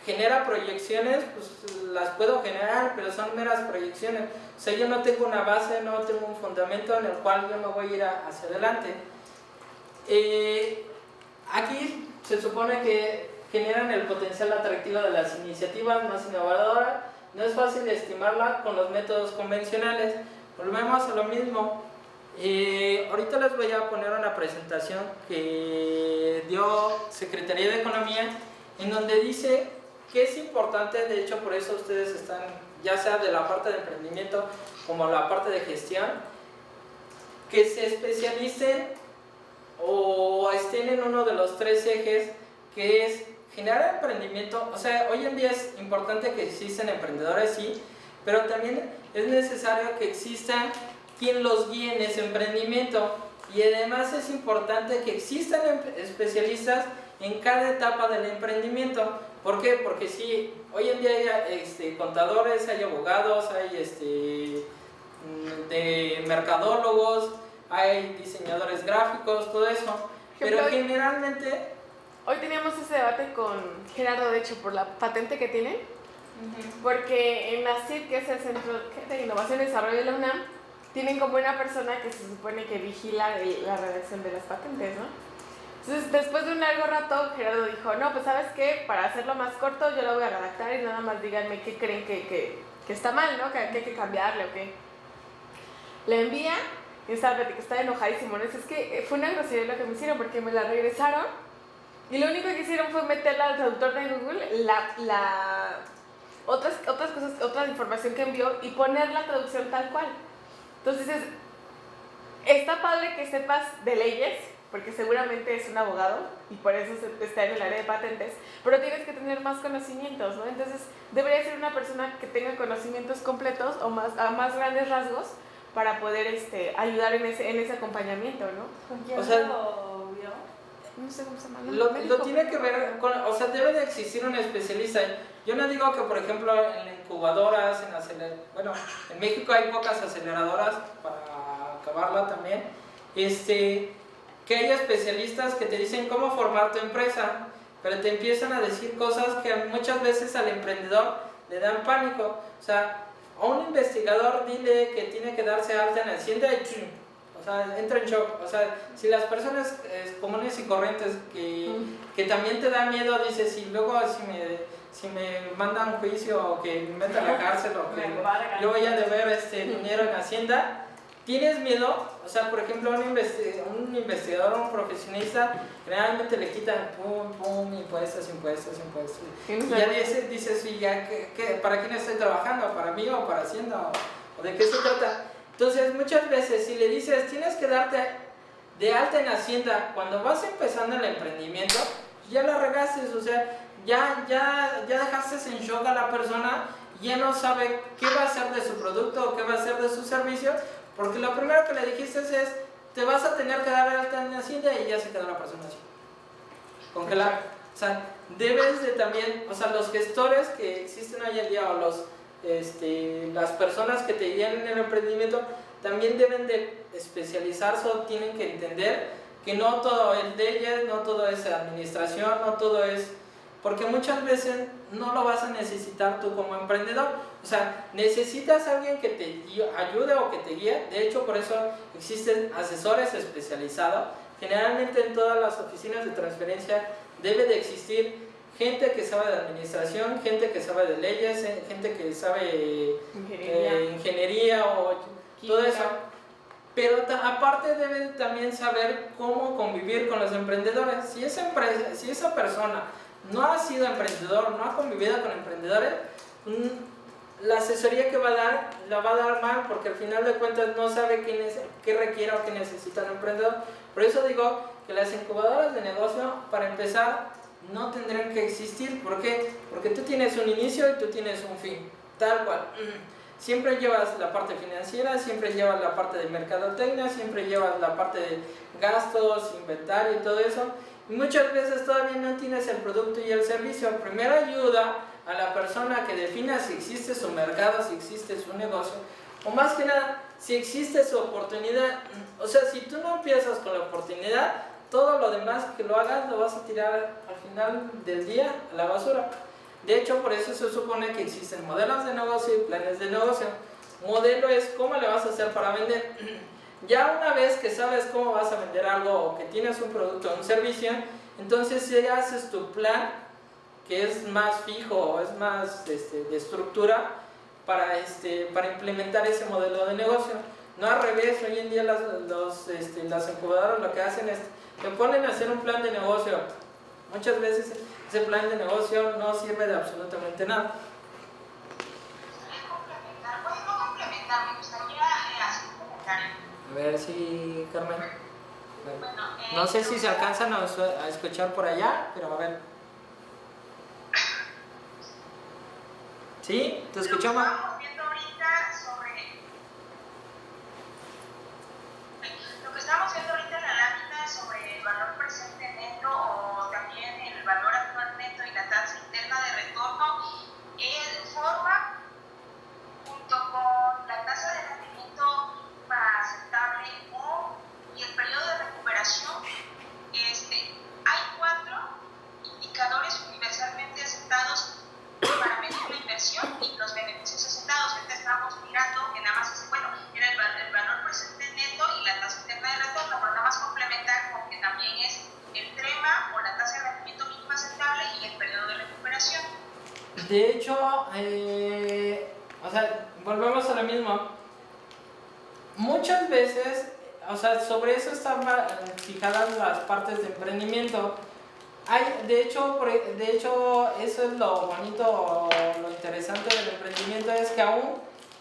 genera proyecciones, pues las puedo generar, pero son meras proyecciones. O sea, yo no tengo una base, no tengo un fundamento en el cual yo me voy a ir hacia adelante. Aquí se supone que generan el potencial atractivo de las iniciativas más innovadoras. No es fácil estimarla con los métodos convencionales. Volvemos a lo mismo. Ahorita les voy a poner una presentación que dio Secretaría de Economía, en donde dice que es importante, de hecho por eso ustedes están, ya sea de la parte de emprendimiento como la parte de gestión, que se especialicen o estén en uno de los tres ejes, que es generar emprendimiento. O sea, hoy en día es importante que existan emprendedores, sí, pero también es necesario que existan quien los guíe en ese emprendimiento, y además es importante que existan especialistas en cada etapa del emprendimiento. ¿Por qué? Porque sí, hoy en día hay contadores, hay abogados, hay de mercadólogos, hay diseñadores gráficos, todo eso, pero generalmente hoy teníamos ese debate con Gerardo, de hecho, por la patente que tienen, porque en la CID, que es el Centro de Innovación y Desarrollo de la UNAM, tienen como una persona que se supone que vigila la redacción de las patentes, ¿no? Entonces, después de un largo rato, Gerardo dijo, no, pues ¿sabes qué? Para hacerlo más corto, yo lo voy a redactar y nada más díganme qué creen que está mal, ¿no? Que hay que cambiarle o qué. Le envía y está enojadísimo, ¿no? Es que fue una grosería lo que me hicieron porque me la regresaron y lo único que hicieron fue meterla al traductor de Google, otras cosas, otra información que envió y poner la traducción tal cual. Entonces, está padre que sepas de leyes, porque seguramente es un abogado y por eso está en el área de patentes, pero tienes que tener más conocimientos, ¿no? Entonces, debería ser una persona que tenga conocimientos completos o a más grandes rasgos para poder ayudar en ese acompañamiento, ¿no? ¿Con quién O sea, lo vio? No sé cómo se llama. Lo tiene que ver con, o sea, debe de existir un especialista. Yo no digo que, por ejemplo, en incubadoras, bueno, en México hay pocas aceleradoras para acabarla también, que hay especialistas que te dicen cómo formar tu empresa, pero te empiezan a decir cosas que muchas veces al emprendedor le dan pánico. O sea, a un investigador dile que tiene que darse alta en Hacienda y ¡chum! O sea, entra en shock. O sea, si las personas comunes y corrientes que también te da miedo, dices, y luego si me mandan juicio o que me metan a la cárcel o que yo voy a deber dinero en Hacienda, ¿tienes miedo? O sea, por ejemplo, un investigador, un profesionista, generalmente le quitan impuestos. Y ya dices, sí, ya, ¿para quién estoy trabajando? ¿Para mí o para Hacienda? ¿O de qué se trata? Entonces, muchas veces, si le dices, tienes que darte de alta en Hacienda, cuando vas empezando el emprendimiento, ya la regaste, o sea, ya dejaste en shock a la persona, ya no sabe qué va a hacer de su producto o qué va a hacer de su servicio, porque lo primero que le dijiste es, te vas a tener que dar de alta en Hacienda y ya se quedó la persona así, congelada. O sea, debes de también, o sea, los gestores que existen hoy en día o las personas que te guían en el emprendimiento también deben de especializarse o tienen que entender que no todo es leyes, no todo es administración, no todo es... Porque muchas veces no lo vas a necesitar tú como emprendedor. O sea, necesitas a alguien que te ayude o que te guíe. De hecho, por eso existen asesores especializados. Generalmente en todas las oficinas de transferencia debe de existir gente que sabe de administración, gente que sabe de leyes, gente que sabe ingeniería o todo eso. Pero aparte debe también saber cómo convivir con los emprendedores. Si esa persona no ha sido emprendedor, no ha convivido con emprendedores, la asesoría que va a dar, la va a dar mal, porque al final de cuentas no sabe qué requiere o qué necesita un emprendedor. Por eso digo que las incubadoras de negocio, para empezar, no tendrían que existir. ¿Por qué? Porque tú tienes un inicio y tú tienes un fin, tal cual. Siempre llevas la parte financiera, siempre llevas la parte de mercadotecnia, siempre llevas la parte de gastos, inventario y todo eso. Y muchas veces todavía no tienes el producto y el servicio. Primero ayuda a la persona que defina si existe su mercado, si existe su negocio, o más que nada, si existe su oportunidad. O sea, si tú no empiezas con la oportunidad, todo lo demás que lo hagas lo vas a tirar al final del día a la basura. De hecho, por eso se supone que existen modelos de negocio y planes de negocio. Modelo es cómo le vas a hacer para vender. Ya una vez que sabes cómo vas a vender algo o que tienes un producto o un servicio, entonces ya haces tu plan, que es más fijo o es más de estructura para implementar ese modelo de negocio. No al revés. Hoy en día las incubadoras lo que hacen es te ponen a hacer un plan de negocio. Muchas veces ese plan de negocio no sirve de absolutamente nada. Me gustaría hacer un comentario. A ver si, Carmen. Bueno, No sé si se alcanzan a escuchar por allá, pero a ver. ¿Sí? ¿Te escuchamos? Estábamos viendo ahorita lo que estábamos viendo ahorita en la lámina sobre el valor presente neto o también el valor actual neto y la tasa interna de retorno, forma junto con la tasa de rendimiento aceptable y el periodo de recuperación. Hay cuatro De hecho, o sea, volvemos a lo mismo. Muchas veces, o sea, sobre eso están fijadas las partes de emprendimiento. De hecho, eso es lo bonito o lo interesante del emprendimiento, es que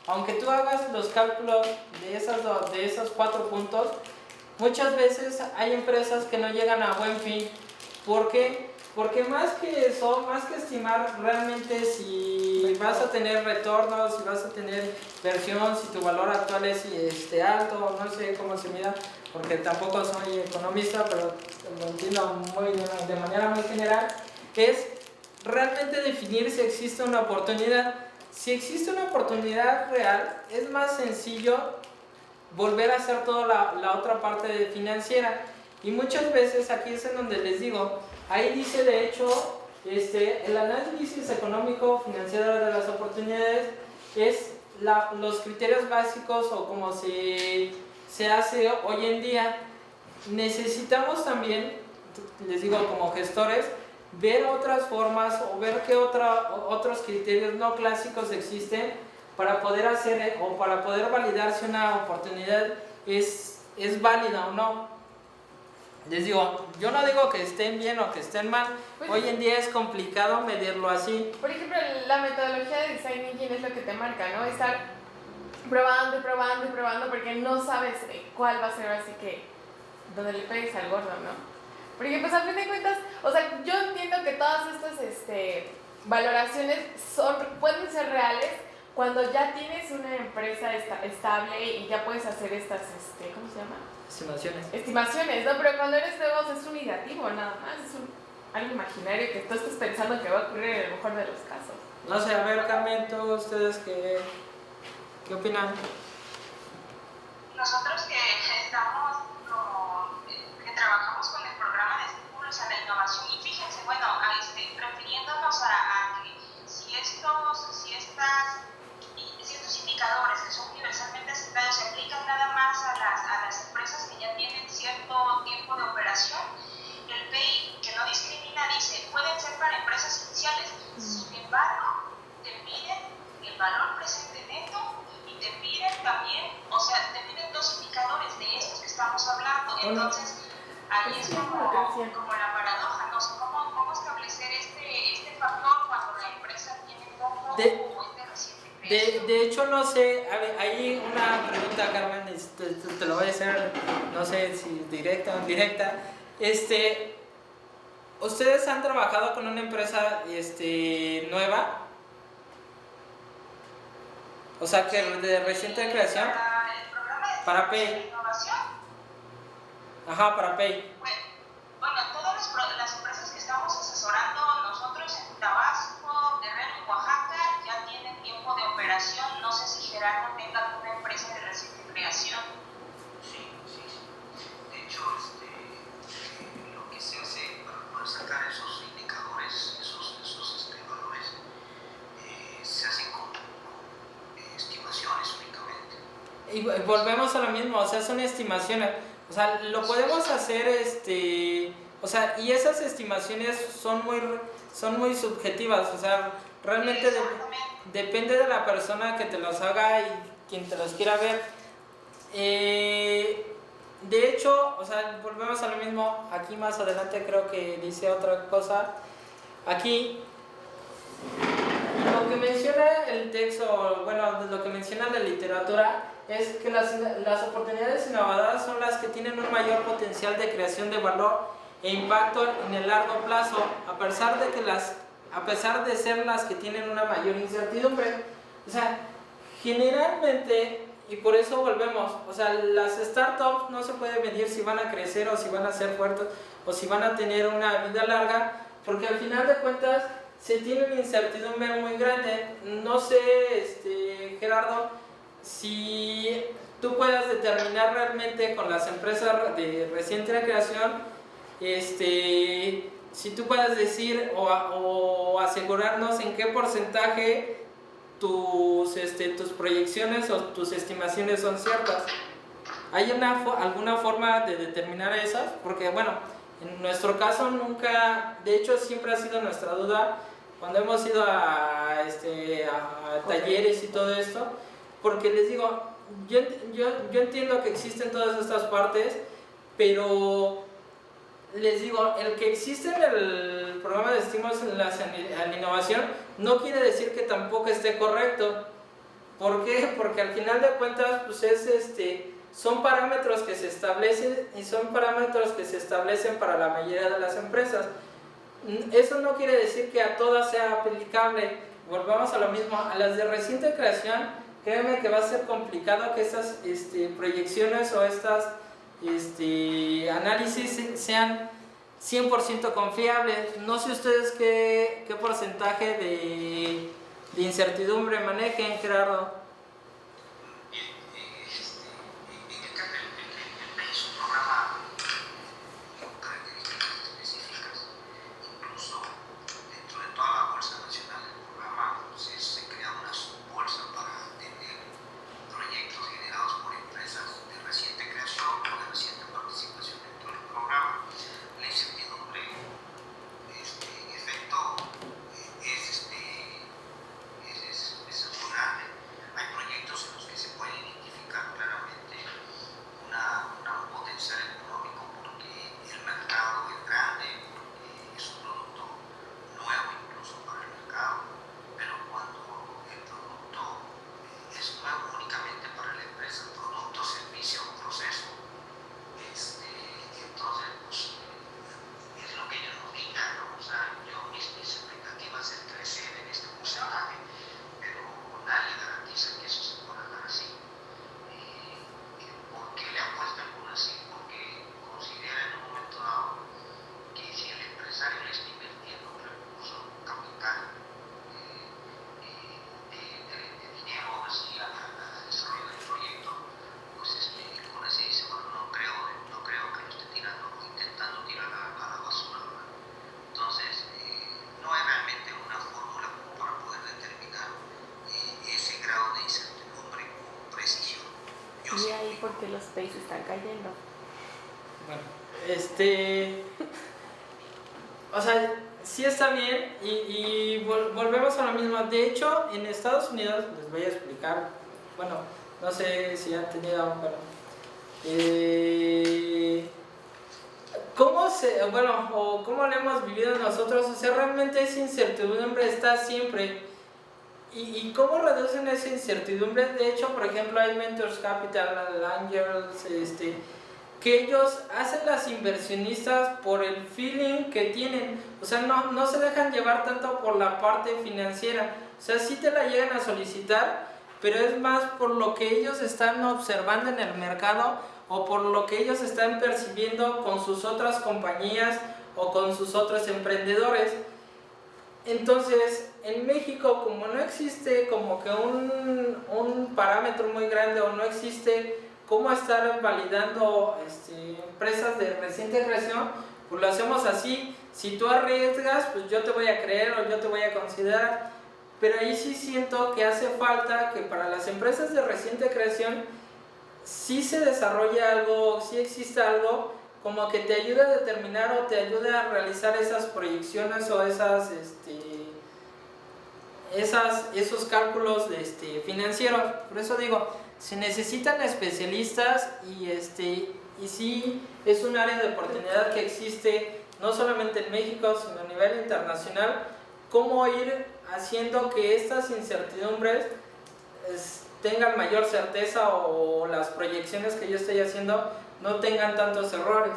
aunque tú hagas los cálculos de esos 4 puntos, muchas veces hay empresas que no llegan a buen fin. ¿Por qué? Porque más que eso, más que estimar realmente si vas a tener retornos, si vas a tener inversión, si tu valor actual es alto, no sé cómo se mida, porque tampoco soy economista, pero lo entiendo de manera muy general, es realmente definir si existe una oportunidad. Si existe una oportunidad real, es más sencillo volver a hacer toda la otra parte financiera. Y muchas veces aquí es en donde les digo, ahí dice de hecho, el análisis económico financiero de las oportunidades es los criterios básicos o como se hace hoy en día. Necesitamos también, les digo como gestores, ver otras formas o ver qué otros criterios no clásicos existen para poder hacer o para poder validar si una oportunidad es válida o no. Les digo, yo no digo que estén bien o que estén mal, Pues, hoy en día es complicado medirlo así. por ejemplo, la metodología de Design Thinking es lo que te marca, ¿no? Estar probando y probando y probando porque no sabes cuál va a ser así que donde le pegues al gordo, ¿no? Porque pues a fin de cuentas, o sea, yo entiendo que todas estas valoraciones pueden ser reales cuando ya tienes una empresa estable y ya puedes hacer estas, ¿cómo se llama? Estimaciones, ¿no? Pero cuando eres nuevo es un negativo nada más, es algo imaginario que tú estás pensando que va a ocurrir en el mejor de los casos. No sé, a ver Carmen, ¿ustedes qué opinan? Nosotros que estamos que trabajamos con el programa de estímulos a la innovación y fíjense, bueno, refiriéndonos a que si estos indicadores que son universalmente aceptados se aplican nada más a las empresas que ya tienen cierto tiempo de operación, el PEI, que no discrimina, dice, pueden ser para empresas iniciales, sin embargo, te piden el valor presente neto y te piden también, o sea, te piden 2 indicadores de estos que estamos hablando. Entonces, ahí es como la paradoja, no sé cómo establecer este factor cuando la empresa tiene poco o es de reciente creación. De hecho, no sé, hay una pregunta, Carmen, te lo voy a hacer, no sé si directa o indirecta. ¿Ustedes han trabajado con una empresa nueva? O sea, que de reciente creación. Para el programa de Para PEI. innovación. Ajá, para PEI. Bueno, todas las empresas que estamos asesorando nosotros en Tabasco, Guerrero y Oaxaca ya tienen tiempo de operación. No sé si Gerardo tenga alguna empresa de reciente creación. Sí. De hecho, lo que se hace para poder sacar esos indicadores, esos valores, se hacen con estimaciones únicamente. Y volvemos a lo mismo, o sea, son estimaciones. O sea, lo podemos hacer, o sea, y esas estimaciones son muy subjetivas, o sea, realmente depende de la persona que te los haga y quien te los quiera ver. De hecho, o sea, volvemos a lo mismo, aquí más adelante creo que dice otra cosa. Aquí, lo que menciona el texto, bueno, lo que menciona la literatura, es que las oportunidades innovadoras son las que tienen un mayor potencial de creación de valor e impacto en el largo plazo, a pesar de ser las que tienen una mayor incertidumbre. O sea, generalmente, y por eso volvemos, o sea, las startups no se puede medir si van a crecer o si van a ser fuertes o si van a tener una vida larga, porque al final de cuentas se tiene una incertidumbre muy grande. No sé, Gerardo, si tú puedas determinar realmente con las empresas de reciente creación, si tú puedas decir o asegurarnos en qué porcentaje tus proyecciones o tus estimaciones son ciertas. ¿Hay alguna forma de determinar esas? Porque bueno, en nuestro caso nunca, de hecho siempre ha sido nuestra duda, cuando hemos ido a talleres y todo esto, porque les digo, yo entiendo que existen todas estas partes, pero les digo, el que existe en el programa de estímulos a la innovación no quiere decir que tampoco esté correcto. ¿Por qué? Porque al final de cuentas pues son parámetros que se establecen y son parámetros que se establecen para la mayoría de las empresas. Eso no quiere decir que a todas sea aplicable. Volvamos a lo mismo, a las de reciente creación, créanme que va a ser complicado que estas proyecciones o estas análisis sean 100% confiables. No sé ustedes qué porcentaje de incertidumbre manejen, Gerardo. Es un programa con características específicas, incluso dentro de toda la Bolsa Nacional del programa se crea una subbolsa para atender proyectos generados por empresas de reciente creación o de reciente participación dentro del programa. La incertidumbre, en efecto, es muy grande. Hay proyectos en los que se puede identificar claramente un potencial económico porque el mercado es grande, porque es un producto nuevo incluso para el mercado, pero cuando el producto es nuevo únicamente para la empresa, producto, servicio o proceso, entonces pues, es lo que ellos nos digan, ¿no? O sea, mis expectativas es crecer en este porcentaje, pero nadie garantiza que eso se pueda dar así. ¿Por qué le apuestan por así? Porque considera en un momento dado que si el empresario le está invirtiendo un recurso, capital, de dinero así al desarrollo del proyecto, pues con así dice, bueno, no creo que lo esté intentando tirar a la basura, ¿verdad? Entonces, no hay realmente una fórmula como para poder determinar ese grado de incertidumbre con precisión. Y ahí porque los países están cayendo. Bueno, o sea, sí está bien y volvemos a lo mismo. De hecho, en Estados Unidos, les voy a explicar, bueno, no sé si han tenido, cómo lo hemos vivido nosotros. O sea, realmente esa incertidumbre está siempre. ¿Y cómo reducen esa incertidumbre? De hecho, por ejemplo, hay Mentors Capital, Angels, que ellos hacen las inversionistas por el feeling que tienen. O sea, no se dejan llevar tanto por la parte financiera. O sea, sí te la llegan a solicitar, pero es más por lo que ellos están observando en el mercado o por lo que ellos están percibiendo con sus otras compañías o con sus otros emprendedores. Entonces, en México, como no existe como que un parámetro muy grande o no existe cómo estar validando empresas de reciente creación, pues lo hacemos así. Si tú arriesgas, pues yo te voy a creer o yo te voy a considerar. Pero ahí sí siento que hace falta que para las empresas de reciente creación sí se desarrolle algo, sí existe algo como que te ayude a determinar o te ayude a realizar esas proyecciones o esos cálculos financieros. Por eso digo, se necesitan especialistas y sí es un área de oportunidad que existe no solamente en México, sino a nivel internacional. Cómo ir haciendo que estas incertidumbres tengan mayor certeza o las proyecciones que yo estoy haciendo no tengan tantos errores.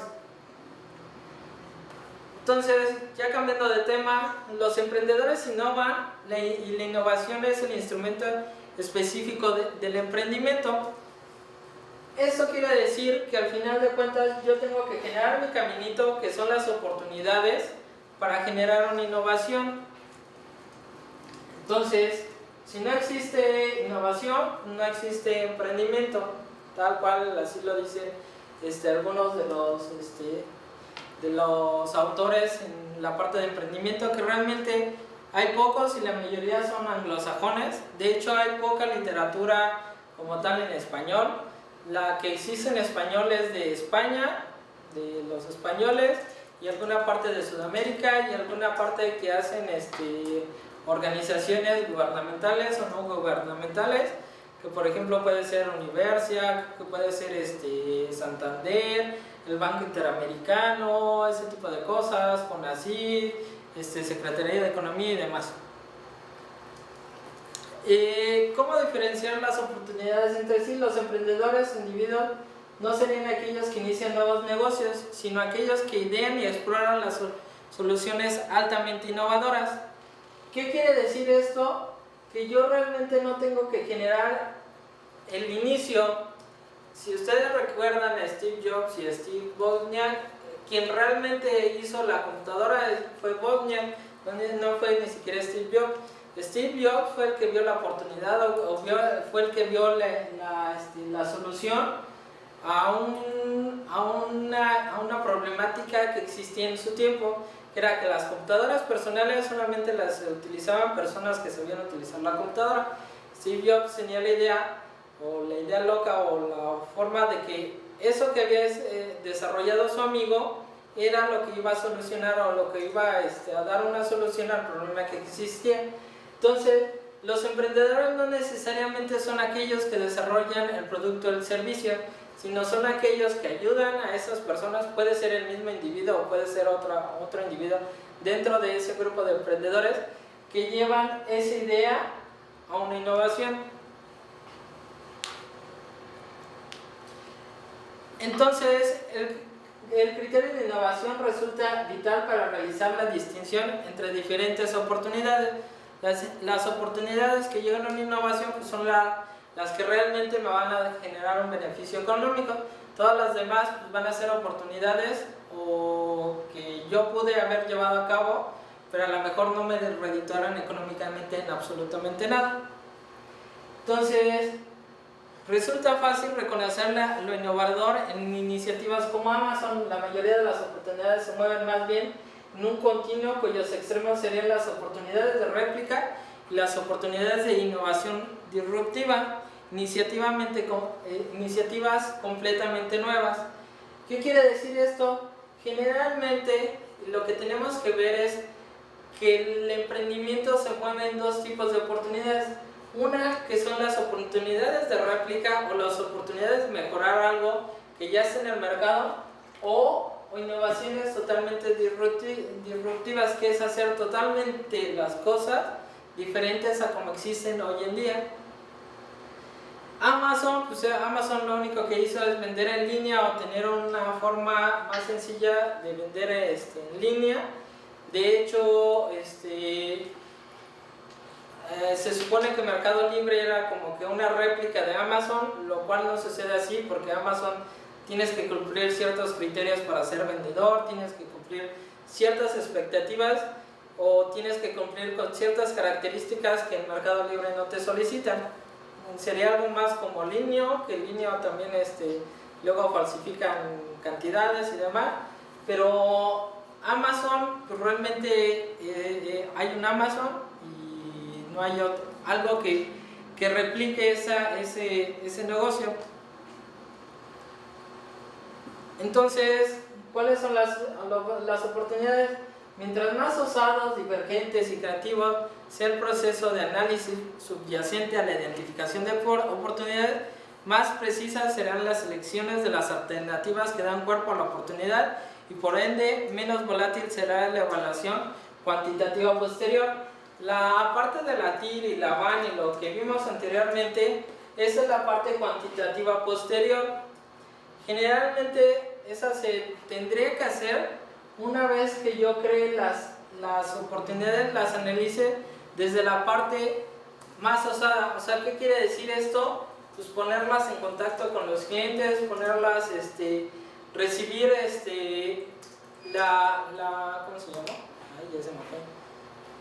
Entonces, ya cambiando de tema, los emprendedores innovan y la innovación es el instrumento específico del emprendimiento. Esto quiere decir que al final de cuentas yo tengo que generar mi caminito, que son las oportunidades para generar una innovación. Entonces, si no existe innovación, no existe emprendimiento, tal cual así lo dicen algunos de los autores en la parte de emprendimiento, que realmente hay pocos y la mayoría son anglosajones. De hecho, hay poca literatura como tal en español. La que existe en español es de España, de los españoles, y alguna parte de Sudamérica y alguna parte que hacen organizaciones gubernamentales o no gubernamentales, que por ejemplo puede ser Universia, que puede ser Santander, el Banco Interamericano, ese tipo de cosas, CONACYT, Secretaría de Economía y demás. ¿Cómo diferenciar las oportunidades entre sí? Los emprendedores individuos no serían aquellos que inician nuevos negocios, sino aquellos que idean y exploran las soluciones altamente innovadoras. ¿Qué quiere decir esto? Que yo realmente no tengo que generar el inicio. Si ustedes recuerdan a Steve Jobs y a Steve Wozniak, quien realmente hizo la computadora fue Wozniak, no fue ni siquiera Steve Jobs. Steve Jobs fue el que vio la oportunidad fue el que vio la solución a una problemática que existía en su tiempo, que era que las computadoras personales solamente las utilizaban personas que sabían utilizar la computadora. Steve Jobs tenía la idea, o la idea loca, o la forma de que eso que había desarrollado su amigo era lo que iba a solucionar o lo que iba a dar una solución al problema que existía. Entonces, los emprendedores no necesariamente son aquellos que desarrollan el producto o el servicio, sino son aquellos que ayudan a esas personas. Puede ser el mismo individuo o puede ser otro individuo dentro de ese grupo de emprendedores que llevan esa idea a una innovación. Entonces, el criterio de innovación resulta vital para realizar la distinción entre diferentes oportunidades. Las oportunidades que llegan a una innovación pues son las que realmente me van a generar un beneficio económico. Todas las demás pues van a ser oportunidades o que yo pude haber llevado a cabo, pero a lo mejor no me redituaron económicamente en absolutamente nada. Entonces, resulta fácil reconocer lo innovador en iniciativas como Amazon. La mayoría de las oportunidades se mueven más bien en un continuo cuyos extremos serían las oportunidades de réplica y las oportunidades de innovación disruptiva, iniciativas completamente nuevas. ¿Qué quiere decir esto? Generalmente lo que tenemos que ver es que el emprendimiento se mueve en dos tipos de oportunidades. Una que son las oportunidades de réplica o las oportunidades de mejorar algo que ya está en el mercado, o innovaciones totalmente disruptivas, que es hacer totalmente las cosas diferentes a como existen hoy en día. Amazon lo único que hizo es vender en línea o tener una forma más sencilla de vender en línea. De hecho, se supone que Mercado Libre era como que una réplica de Amazon, lo cual no sucede así, porque Amazon tienes que cumplir ciertos criterios para ser vendedor, tienes que cumplir ciertas expectativas o tienes que cumplir con ciertas características que en Mercado Libre no te solicitan. Sería algo más como Linio, que Linio también luego falsifican cantidades y demás, pero Amazon, pues realmente hay un Amazon y no hay algo que replique ese negocio. Entonces, ¿cuáles son las oportunidades? Mientras más osados, divergentes y creativos sea el proceso de análisis subyacente a la identificación de oportunidades, más precisas serán las selecciones de las alternativas que dan cuerpo a la oportunidad y por ende menos volátil será la evaluación cuantitativa posterior. La parte de la TIR y la VAN y lo que vimos anteriormente, esa es la parte cuantitativa posterior. Generalmente esa se tendría que hacer una vez que yo cree las oportunidades, las analice desde la parte más osada. O sea, ¿qué quiere decir esto? Pues ponerlas en contacto con los clientes, ponerlas, recibir ¿cómo se llama? Ay, ya se me fue.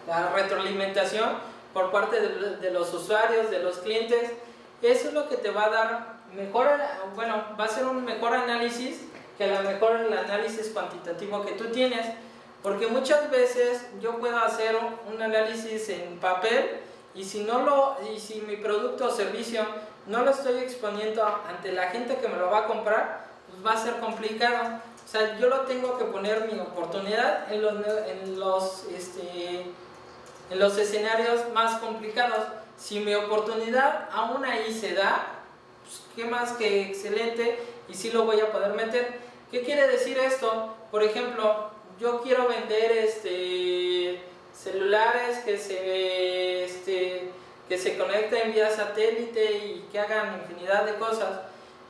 La retroalimentación por parte de los usuarios, de los clientes. Eso es lo que te va a dar va a ser un mejor análisis que a lo mejor el análisis cuantitativo que tú tienes, porque muchas veces yo puedo hacer un análisis en papel y si mi producto o servicio no lo estoy exponiendo ante la gente que me lo va a comprar, pues va a ser complicado. O sea, yo lo tengo que poner mi oportunidad en los escenarios más complicados. Si mi oportunidad aún ahí se da, pues qué más que excelente, y sí lo voy a poder meter. ¿Qué quiere decir esto? Por ejemplo, yo quiero vender celulares que se conecten vía satélite y que hagan infinidad de cosas.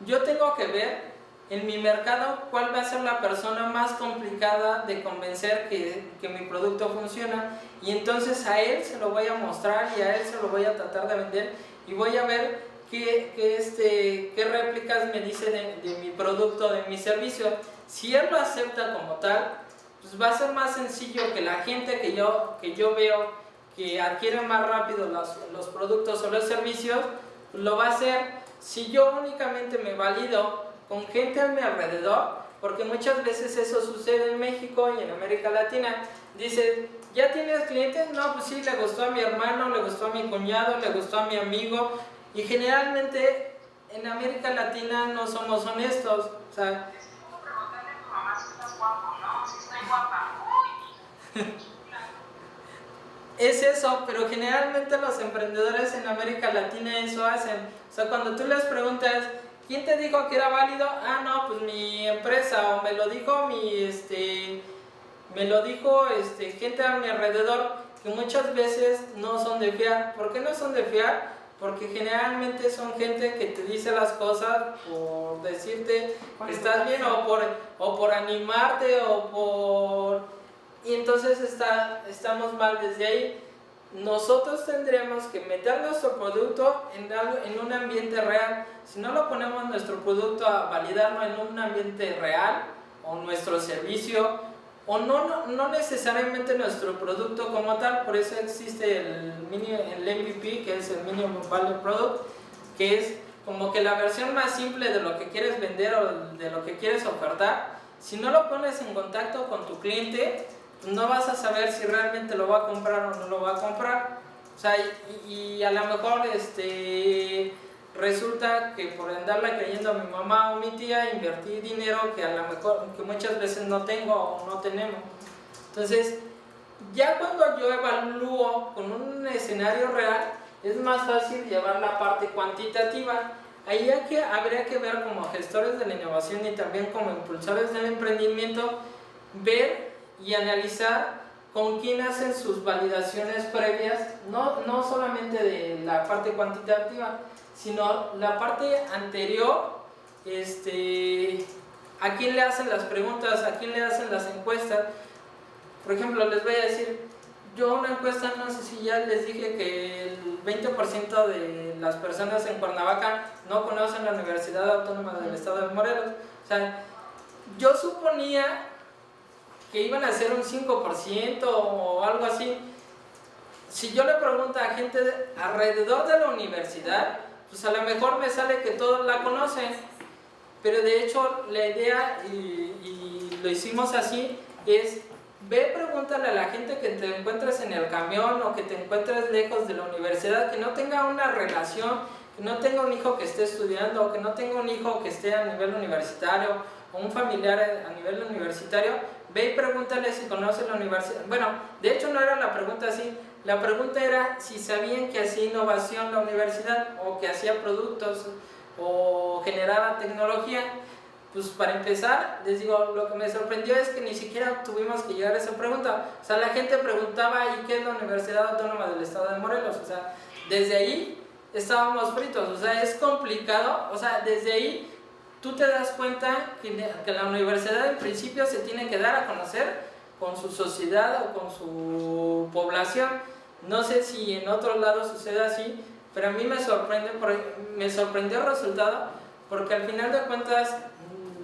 Yo tengo que ver en mi mercado cuál va a ser la persona más complicada de convencer que mi producto funciona, y entonces a él se lo voy a mostrar y a él se lo voy a tratar de vender, y voy a ver qué réplicas me dice de mi producto, de mi servicio. Si él lo acepta como tal, pues va a ser más sencillo que la gente que yo veo que adquiere más rápido los productos o los servicios, lo va a hacer. Si yo únicamente me valido con gente a mi alrededor, porque muchas veces eso sucede en México y en América Latina, dice, ¿ya tienes clientes? No, pues sí, le gustó a mi hermano, le gustó a mi cuñado, le gustó a mi amigo, y generalmente en América Latina no somos honestos. O sea, Es como preguntarle a tu mamá si estás guapo, ¿no? Si estoy guapa. Uy, es eso, pero generalmente los emprendedores en América Latina eso hacen. O sea, cuando tú les preguntas, ¿quién te dijo que era válido? Ah, no, pues mi empresa, o me lo dijo gente a mi alrededor, que muchas veces no son de fiar. ¿Por qué no son de fiar? Porque generalmente son gente que te dice las cosas por decirte que estás bien, o por animarte, y entonces estamos mal desde ahí. Nosotros tendremos que meter nuestro producto en un ambiente real. Si no lo ponemos nuestro producto a validarlo en un ambiente real, o nuestro servicio, o no necesariamente nuestro producto como tal, por eso existe el MVP, que es el Minimum Value Product, que es como que la versión más simple de lo que quieres vender o de lo que quieres ofertar. Si no lo pones en contacto con tu cliente, no vas a saber si realmente lo va a comprar o no lo va a comprar. O sea, y a lo mejor resulta que por andarle creyendo a mi mamá o mi tía, invertí dinero que a lo mejor, que muchas veces no tengo o no tenemos. Entonces, ya cuando yo evalúo con un escenario real, es más fácil llevar la parte cuantitativa. Ahí habría que ver, como gestores de la innovación y también como impulsores del emprendimiento, ver y analizar con quién hacen sus validaciones previas, no solamente de la parte cuantitativa, sino la parte anterior, a quién le hacen las preguntas, a quién le hacen las encuestas. Por ejemplo, les voy a decir, yo una encuesta, no sé si ya les dije que el 20% de las personas en Cuernavaca no conocen la Universidad Autónoma del Estado de Morelos. O sea, yo suponía que iban a ser un 5% o algo así. Si yo le pregunto a gente alrededor de la universidad, pues a lo mejor me sale que todos la conocen, pero de hecho la idea, y lo hicimos así, es pregúntale a la gente que te encuentres en el camión o que te encuentres lejos de la universidad, que no tenga una relación, que no tenga un hijo que esté estudiando, o que no tenga un hijo que esté a nivel universitario, o un familiar a nivel universitario. Ve y pregúntale si conoce la universidad. Bueno, de hecho no era la pregunta así. La pregunta era si sabían que hacía innovación la universidad, o que hacía productos, o generaba tecnología. Pues para empezar, les digo, lo que me sorprendió es que ni siquiera tuvimos que llegar a esa pregunta. O sea, la gente preguntaba, ¿y qué es la Universidad Autónoma del Estado de Morelos? O sea, desde ahí estábamos fritos. O sea, es complicado. O sea, desde ahí tú te das cuenta que la universidad en principio se tiene que dar a conocer con su sociedad o con su población. No sé si en otros lados sucede así, pero a mí me sorprendió el resultado, porque al final de cuentas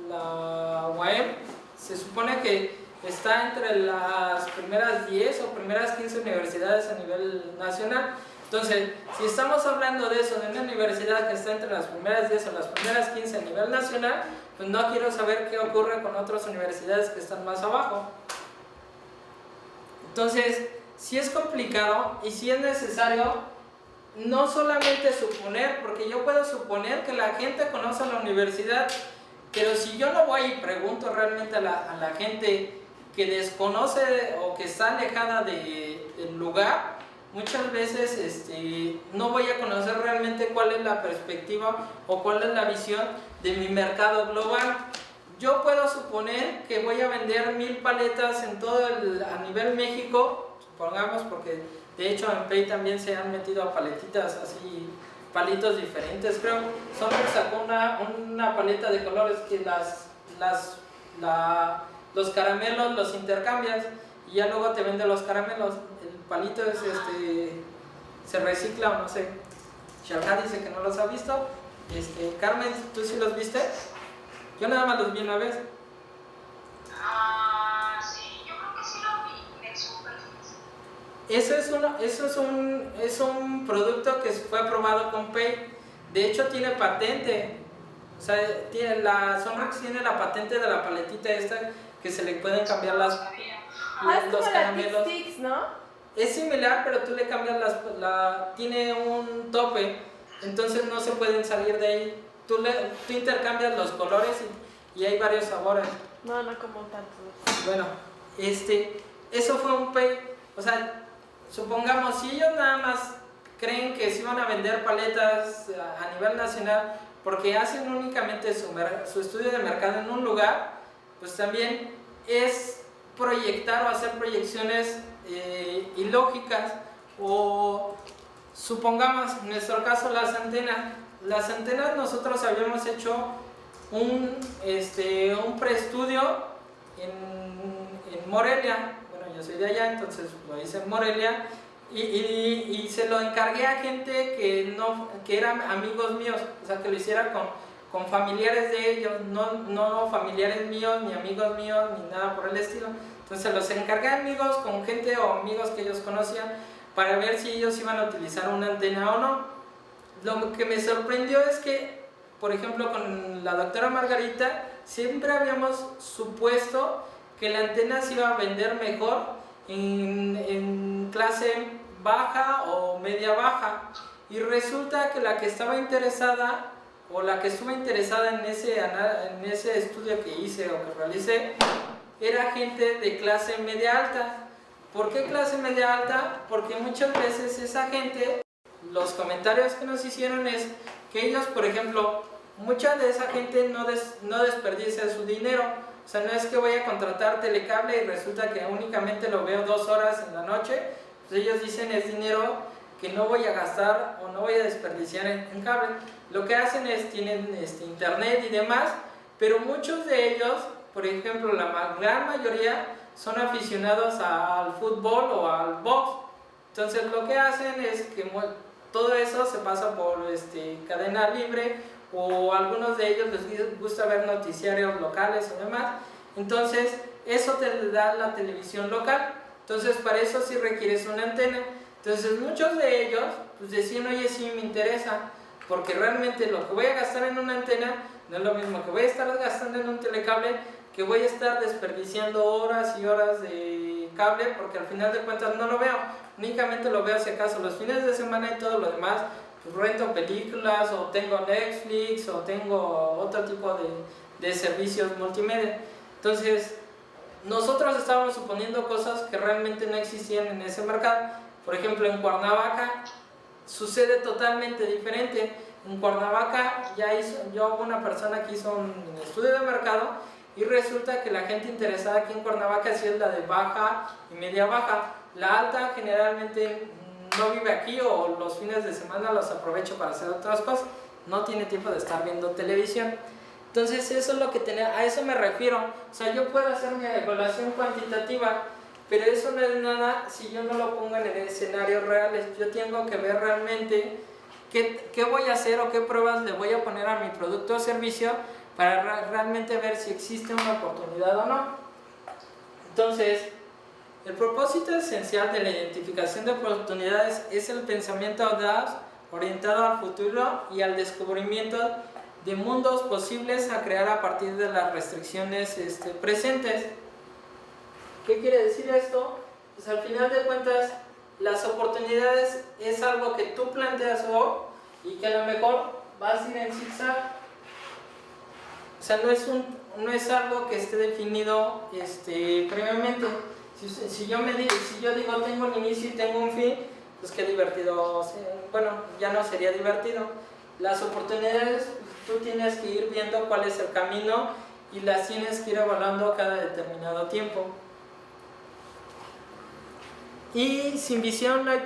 la UAM se supone que está entre las primeras 10 o primeras 15 universidades a nivel nacional. Entonces, si estamos hablando de eso, de una universidad que está entre las primeras 10 o las primeras 15 a nivel nacional, pues no quiero saber qué ocurre con otras universidades que están más abajo. Entonces, sí es complicado y sí es necesario no solamente suponer, porque yo puedo suponer que la gente conoce la universidad, Pero si yo no voy y pregunto realmente a la gente que desconoce o que está alejada del lugar, muchas veces no voy a conocer realmente cuál es la perspectiva o cuál es la visión de mi mercado global. Yo puedo suponer que voy a vender 1000 paletas en todo a nivel México, supongamos, porque de hecho en Pay también se han metido a paletitas así, palitos diferentes, creo. Sonrix sacó una paleta de colores que los caramelos los intercambias y ya luego te vende los caramelos. El palito es se recicla o no sé. Shalha dice que no los ha visto. Carmen, ¿tú sí los viste? Yo nada más los vi una vez. Sí, yo creo que sí lo vi en su perfil. Eso es un producto que fue aprobado con Pay. De hecho tiene patente. O sea, Sonrix tiene la patente de la paletita esta que se le pueden cambiar es los como caramelos. la Tic Tics, ¿no? Es similar, pero tú le cambias tiene un tope, entonces no se pueden salir de ahí. Tú intercambias los colores y hay varios sabores. No como tanto. Bueno, eso fue un Pay. O sea, supongamos, si ellos nada más creen que se van a vender paletas a nivel nacional porque hacen únicamente su estudio de mercado en un lugar, pues también es proyectar o hacer proyecciones ilógicas. O supongamos, en nuestro caso, las antenas nosotros habíamos hecho un preestudio en Morelia. Bueno, yo soy de allá, entonces lo hice en Morelia y se lo encargué a gente que eran amigos míos, o sea, que lo hiciera con familiares de ellos, no familiares míos, ni amigos míos, ni nada por el estilo. Entonces los encargué a amigos con gente o amigos que ellos conocían para ver si ellos iban a utilizar una antena o no. Lo que me sorprendió es que, por ejemplo, con la doctora Margarita, siempre habíamos supuesto que la antena se iba a vender mejor en clase baja o media baja. Y resulta que la que estaba interesada o la que estuvo interesada en ese estudio que hice o que realicé era gente de clase media alta. ¿Por qué clase media alta? Porque muchas veces esa gente, los comentarios que nos hicieron es que ellos, por ejemplo, mucha de esa gente no desperdicia su dinero. O sea, no es que voy a contratar telecable y resulta que únicamente lo veo 2 horas en la noche. Pues ellos dicen es dinero que no voy a gastar o no voy a desperdiciar en cable. Lo que hacen es, tienen internet y demás, pero muchos de ellos, por ejemplo, la gran mayoría son aficionados al fútbol o al box. Entonces lo que hacen es que todo eso se pasa por cadena libre, o algunos de ellos les gusta ver noticiarios locales o demás. Entonces eso te da la televisión local. Entonces para eso sí requieres una antena. Entonces muchos de ellos pues decían, oye, sí me interesa, porque realmente lo que voy a gastar en una antena no es lo mismo que voy a estar gastando en un telecable, que voy a estar desperdiciando horas y horas de cable, porque al final de cuentas no lo veo, únicamente lo veo si acaso los fines de semana y todo lo demás, pues rento películas o tengo Netflix o tengo otro tipo de servicios multimedia. Entonces nosotros estábamos suponiendo cosas que realmente no existían en ese mercado. Por ejemplo, en Cuernavaca sucede totalmente diferente. En Cuernavaca yo hubo una persona que hizo un estudio de mercado y resulta que la gente interesada aquí en Cuernavaca sí es la de baja y media baja. La alta generalmente no vive aquí o los fines de semana los aprovecho para hacer otras cosas. No tiene tiempo de estar viendo televisión. Entonces eso es lo que a eso me refiero. O sea, yo puedo hacer mi evaluación cuantitativa, pero eso no es nada si yo no lo pongo en escenarios reales. Yo tengo que ver realmente qué voy a hacer o qué pruebas le voy a poner a mi producto o servicio para realmente ver si existe una oportunidad o no. Entonces, el propósito esencial de la identificación de oportunidades es el pensamiento audaz, orientado al futuro y al descubrimiento de mundos posibles a crear a partir de las restricciones presentes. ¿Qué quiere decir esto? Pues al final de cuentas, las oportunidades es algo que tú planteas hoy y que a lo mejor vas a ir en zigzag. O sea, no es algo que esté definido previamente. Si yo digo tengo un inicio y tengo un fin, pues qué divertido, bueno, ya no sería divertido. Las oportunidades, tú tienes que ir viendo cuál es el camino y las tienes que ir evaluando cada determinado tiempo. Y sin visión no hay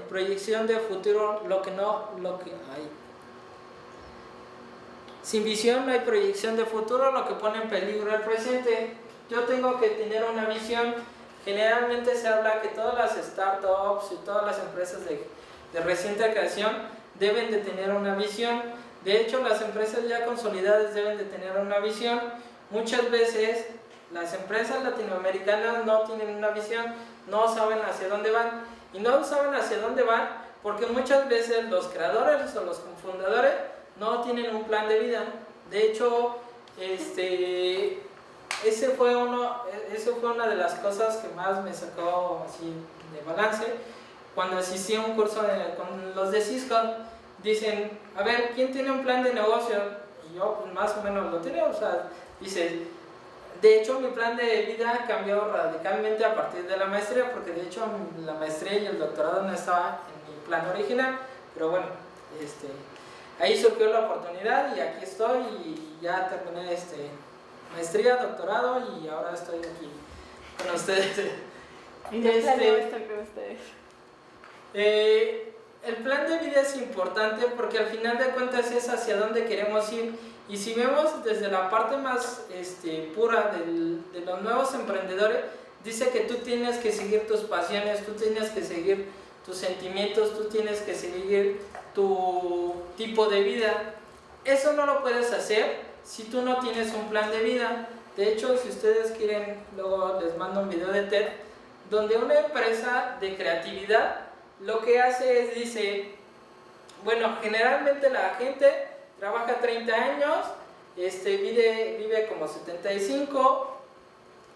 proyección de futuro, sin visión no hay proyección de futuro, lo que pone en peligro el presente. Yo tengo que tener una visión. Generalmente se habla que todas las startups y todas las empresas de reciente creación deben de tener una visión. De hecho, las empresas ya consolidadas deben de tener una visión. Muchas veces las empresas latinoamericanas no tienen una visión, no saben hacia dónde van. Y no saben hacia dónde van porque muchas veces los creadores o los fundadores no tienen un plan de vida. De hecho, esa fue una de las cosas que más me sacó así de balance cuando asistí a un curso con los de Cisco. Dicen, a ver, ¿quién tiene un plan de negocio? Y yo pues más o menos lo tenía, o sea, dice, de hecho mi plan de vida cambió radicalmente a partir de la maestría, porque de hecho la maestría y el doctorado no estaba en mi plan original, pero bueno, ahí surgió la oportunidad y aquí estoy y ya terminé maestría, doctorado y ahora estoy aquí con ustedes. ¿Y qué planeo estar con ustedes? El plan de vida es importante porque al final de cuentas es hacia dónde queremos ir, y si vemos desde la parte más pura de los nuevos emprendedores, dice que tú tienes que seguir tus pasiones, tú tienes que seguir tus sentimientos, tú tienes que seguir tu tipo de vida. Eso no lo puedes hacer si tú no tienes un plan de vida. De hecho, si ustedes quieren, luego les mando un video de TED, donde una empresa de creatividad lo que hace es, dice, bueno, generalmente la gente trabaja 30 años, vive como 75,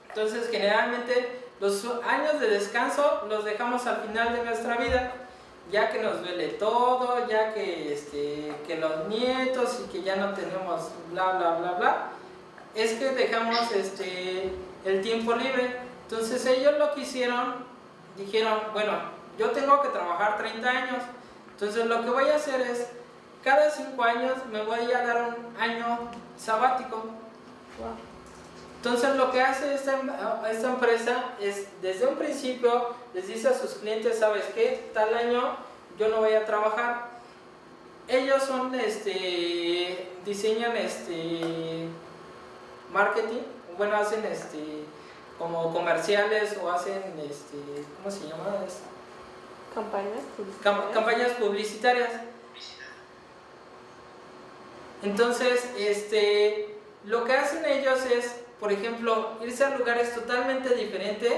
entonces generalmente los años de descanso los dejamos al final de nuestra vida, ya que nos duele todo, ya que los nietos y que ya no tenemos bla bla bla bla, es que dejamos el tiempo libre. Entonces ellos lo que hicieron, dijeron, bueno, yo tengo que trabajar 30 años, entonces lo que voy a hacer es, cada 5 años me voy a dar un año sabático. Wow. Entonces lo que hace esta empresa es, desde un principio, les dice a sus clientes, ¿sabes qué? Tal año yo no voy a trabajar. Ellos son, diseñan marketing, bueno, hacen como comerciales o hacen, ¿cómo se llama? Campañas publicitarias. Entonces, lo que hacen ellos es, por ejemplo, irse a lugares totalmente diferentes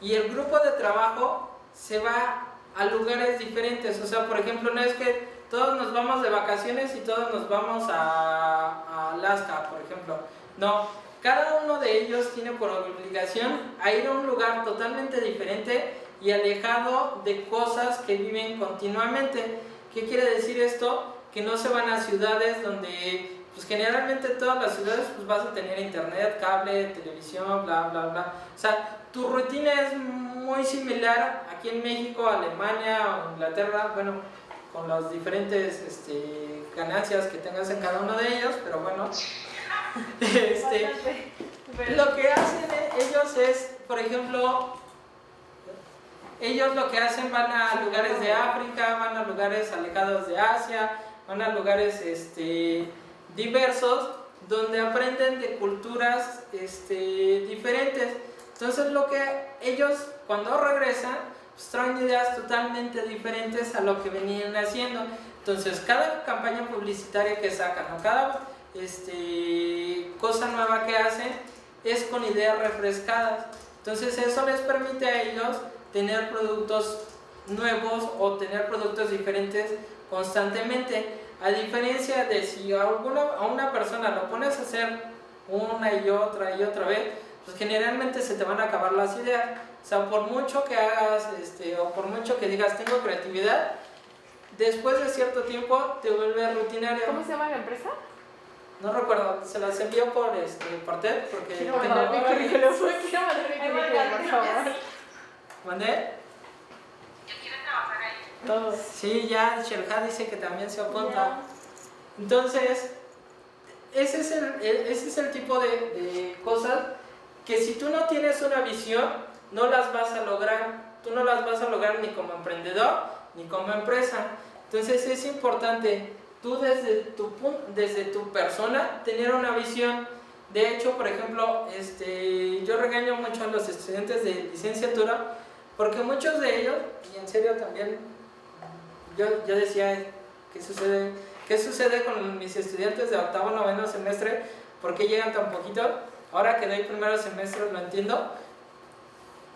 y el grupo de trabajo se va a lugares diferentes. O sea, por ejemplo, no es que todos nos vamos de vacaciones y todos nos vamos a Alaska, por ejemplo. No, cada uno de ellos tiene por obligación a ir a un lugar totalmente diferente y alejado de cosas que viven continuamente. ¿Qué quiere decir esto? Que no se van a ciudades donde, pues generalmente todas las ciudades pues vas a tener internet, cable, televisión, bla bla bla. O sea, tu rutina es muy similar aquí en México, Alemania o Inglaterra, bueno, con las diferentes ganancias que tengas en cada uno de ellos, pero bueno. Lo que hacen ellos es, por ejemplo, ellos lo que hacen, van a lugares de África, van a lugares alejados de Asia, van a lugares diversos, donde aprenden de culturas diferentes. Entonces lo que ellos cuando regresan, pues traen ideas totalmente diferentes a lo que venían haciendo. Entonces cada campaña publicitaria que sacan o cada cosa nueva que hacen es con ideas refrescadas. Entonces eso les permite a ellos tener productos nuevos o tener productos diferentes constantemente, a diferencia de si a una persona lo pones a hacer una y otra vez, pues generalmente se te van a acabar las ideas. O sea, por mucho que hagas o por mucho que digas tengo creatividad, después de cierto tiempo te vuelve rutinario. ¿Cómo se llama la empresa? No recuerdo, se las envió por TED porque Quiero mandar mi currículum, quiero mandar mi Ay, currículum, por favor. ¿Mandé? ¿Que quiere trabajar ahí? Todos. Sí, ya Sherja dice que también se apunta. Entonces, ese es el tipo de cosas que si tú no tienes una visión, no las vas a lograr. Tú no las vas a lograr ni como emprendedor, ni como empresa. Entonces es importante, tú desde tu persona, tener una visión. De hecho, por ejemplo, yo regaño mucho a los estudiantes de licenciatura, porque muchos de ellos, y en serio también, yo decía, ¿qué sucede con mis estudiantes de octavo, noveno semestre? ¿Por qué llegan tan poquito? Ahora que doy primeros semestres lo entiendo.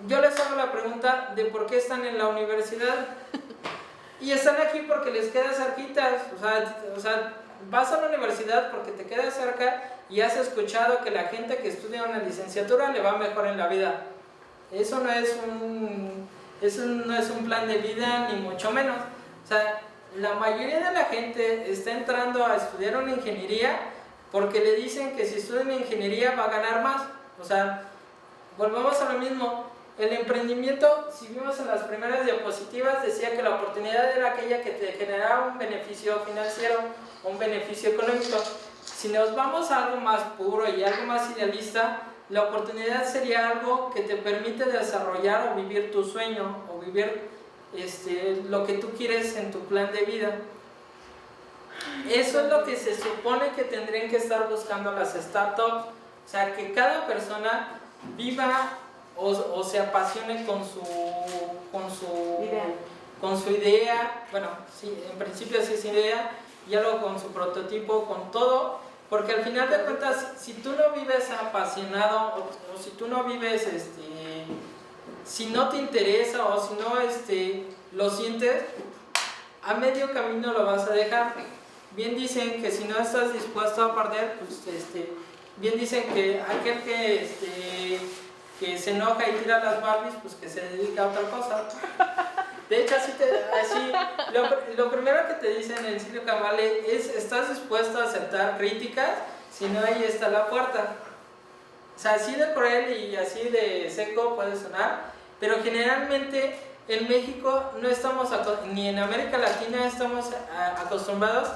Yo les hago la pregunta de por qué están en la universidad. Y están aquí porque les queda cerquitas. O sea, vas a la universidad porque te queda cerca y has escuchado que la gente que estudia una licenciatura le va mejor en la vida. Eso no es un plan de vida, ni mucho menos. O sea, la mayoría de la gente está entrando a estudiar una ingeniería porque le dicen que si estudia una ingeniería va a ganar más. O sea, volvemos a lo mismo. El emprendimiento, si vimos en las primeras diapositivas, decía que la oportunidad era aquella que te generaba un beneficio financiero, un beneficio económico. Si nos vamos a algo más puro y algo más idealista, la oportunidad sería algo que te permite desarrollar o vivir tu sueño, o vivir lo que tú quieres en tu plan de vida. Eso es lo que se supone que tendrían que estar buscando las startups. O sea, que cada persona viva o se apasione con su idea. Bueno, sí, en principio sí es idea, ya luego con su prototipo, con todo, porque al final de cuentas, si tú no vives apasionado, o si tú no vives, si no te interesa, o si no lo sientes, a medio camino lo vas a dejar. Bien dicen que si no estás dispuesto a perder, pues bien dicen que aquel que se enoja y tira las Barbies, pues que se dedica a otra cosa. De hecho, lo primero que te dicen en Silicon Valley es: ¿estás dispuesto a aceptar críticas? Si no, ahí está la puerta. O sea, así de cruel y así de seco puede sonar, pero generalmente en México no estamos, ni en América Latina estamos acostumbrados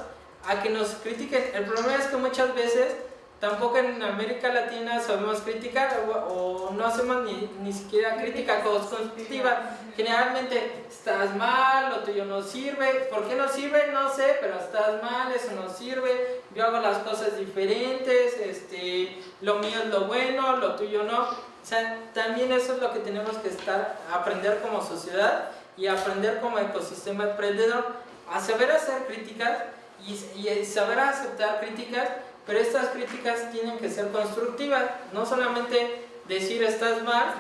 a que nos critiquen. El problema es que muchas veces tampoco en América Latina sabemos criticar, o no hacemos ni siquiera crítica constructiva. Generalmente, estás mal, lo tuyo no sirve. ¿Por qué no sirve? No sé, pero estás mal, eso no sirve. Yo hago las cosas diferentes, lo mío es lo bueno, lo tuyo no. O sea, también eso es lo que tenemos que aprender como sociedad y aprender como ecosistema emprendedor, a saber hacer críticas y saber aceptar críticas. Pero estas críticas tienen que ser constructivas, no solamente decir estás mal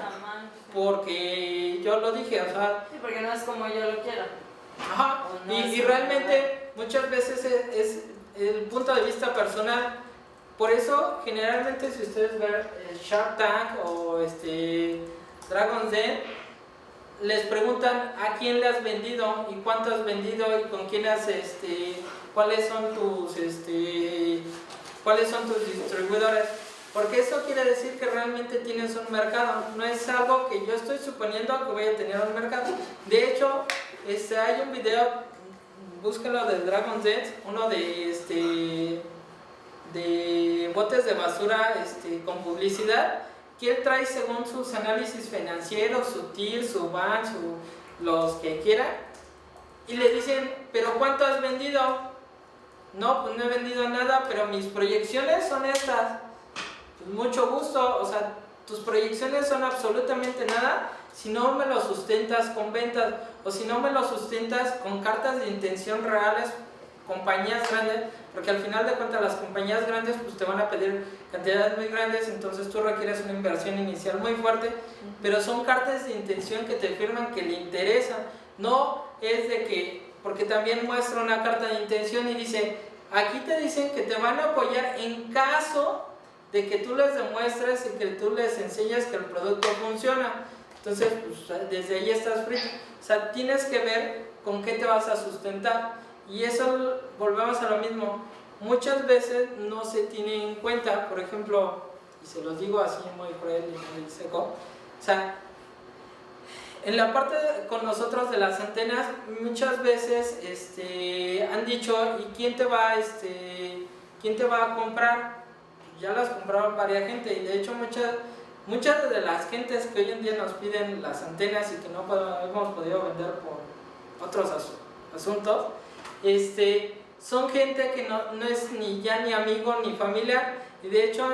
porque yo lo dije, o sea... Sí, porque no es como yo lo quiero. Ajá, No y realmente muchas veces es el punto de vista personal. Por eso, generalmente, si ustedes ven Shark Tank o Dragon's Den, les preguntan a quién le has vendido y cuánto has vendido y con quién has, cuáles son tus distribuidores, porque eso quiere decir que realmente tienes un mercado. No es algo que yo estoy suponiendo que voy a tener un mercado. De hecho, hay un video, búsquenlo, del Dragon's Den, uno de botes de basura con publicidad, que él trae según sus análisis financieros, su TIR, su BAN, los que quiera, y le dicen: ¿pero cuánto has vendido? No, pues no he vendido nada, pero mis proyecciones son estas. Pues mucho gusto, o sea, tus proyecciones son absolutamente nada si no me lo sustentas con ventas, o si no me lo sustentas con cartas de intención reales, compañías grandes, porque al final de cuentas las compañías grandes pues te van a pedir cantidades muy grandes, entonces tú requieres una inversión inicial muy fuerte, pero son cartas de intención que te firman que le interesan. No es de que, porque también muestra una carta de intención y dice: aquí te dicen que te van a apoyar en caso de que tú les demuestres y que tú les enseñes que el producto funciona. Entonces, pues, desde ahí estás frito. O sea, tienes que ver con qué te vas a sustentar. Y eso, volvemos a lo mismo. muchas veces no se tiene en cuenta, por ejemplo, y se los digo así muy cruel y muy seco, o sea, en la parte con nosotros de las antenas, muchas veces han dicho, ¿y quién te va a comprar? Ya las compraron varias gente, y de hecho muchas de las gentes que hoy en día nos piden las antenas y que no hemos podido vender por otros asuntos, son gente que no es ni amigo ni familiar, y de hecho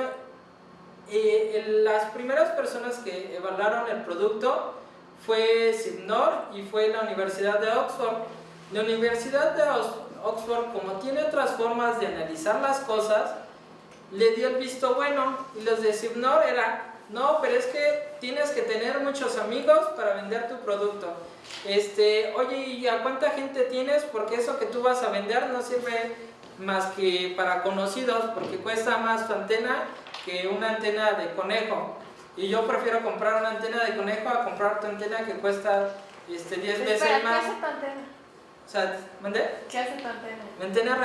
las primeras personas que evaluaron el producto fue Cibnor y fue la Universidad de Oxford. La Universidad de Oxford, como tiene otras formas de analizar las cosas, le dio el visto bueno, y los de Cibnor era, no, pero es que tienes que tener muchos amigos para vender tu producto. Oye, ¿y a cuánta gente tienes? Porque eso que tú vas a vender no sirve más que para conocidos, porque cuesta más tu antena que una antena de conejo. Y yo prefiero comprar una antena de conejo a comprar tu antena que cuesta 10 veces más. ¿Qué hace tu antena? O sea, ¿mandé? ¿Qué hace tu antena? La antena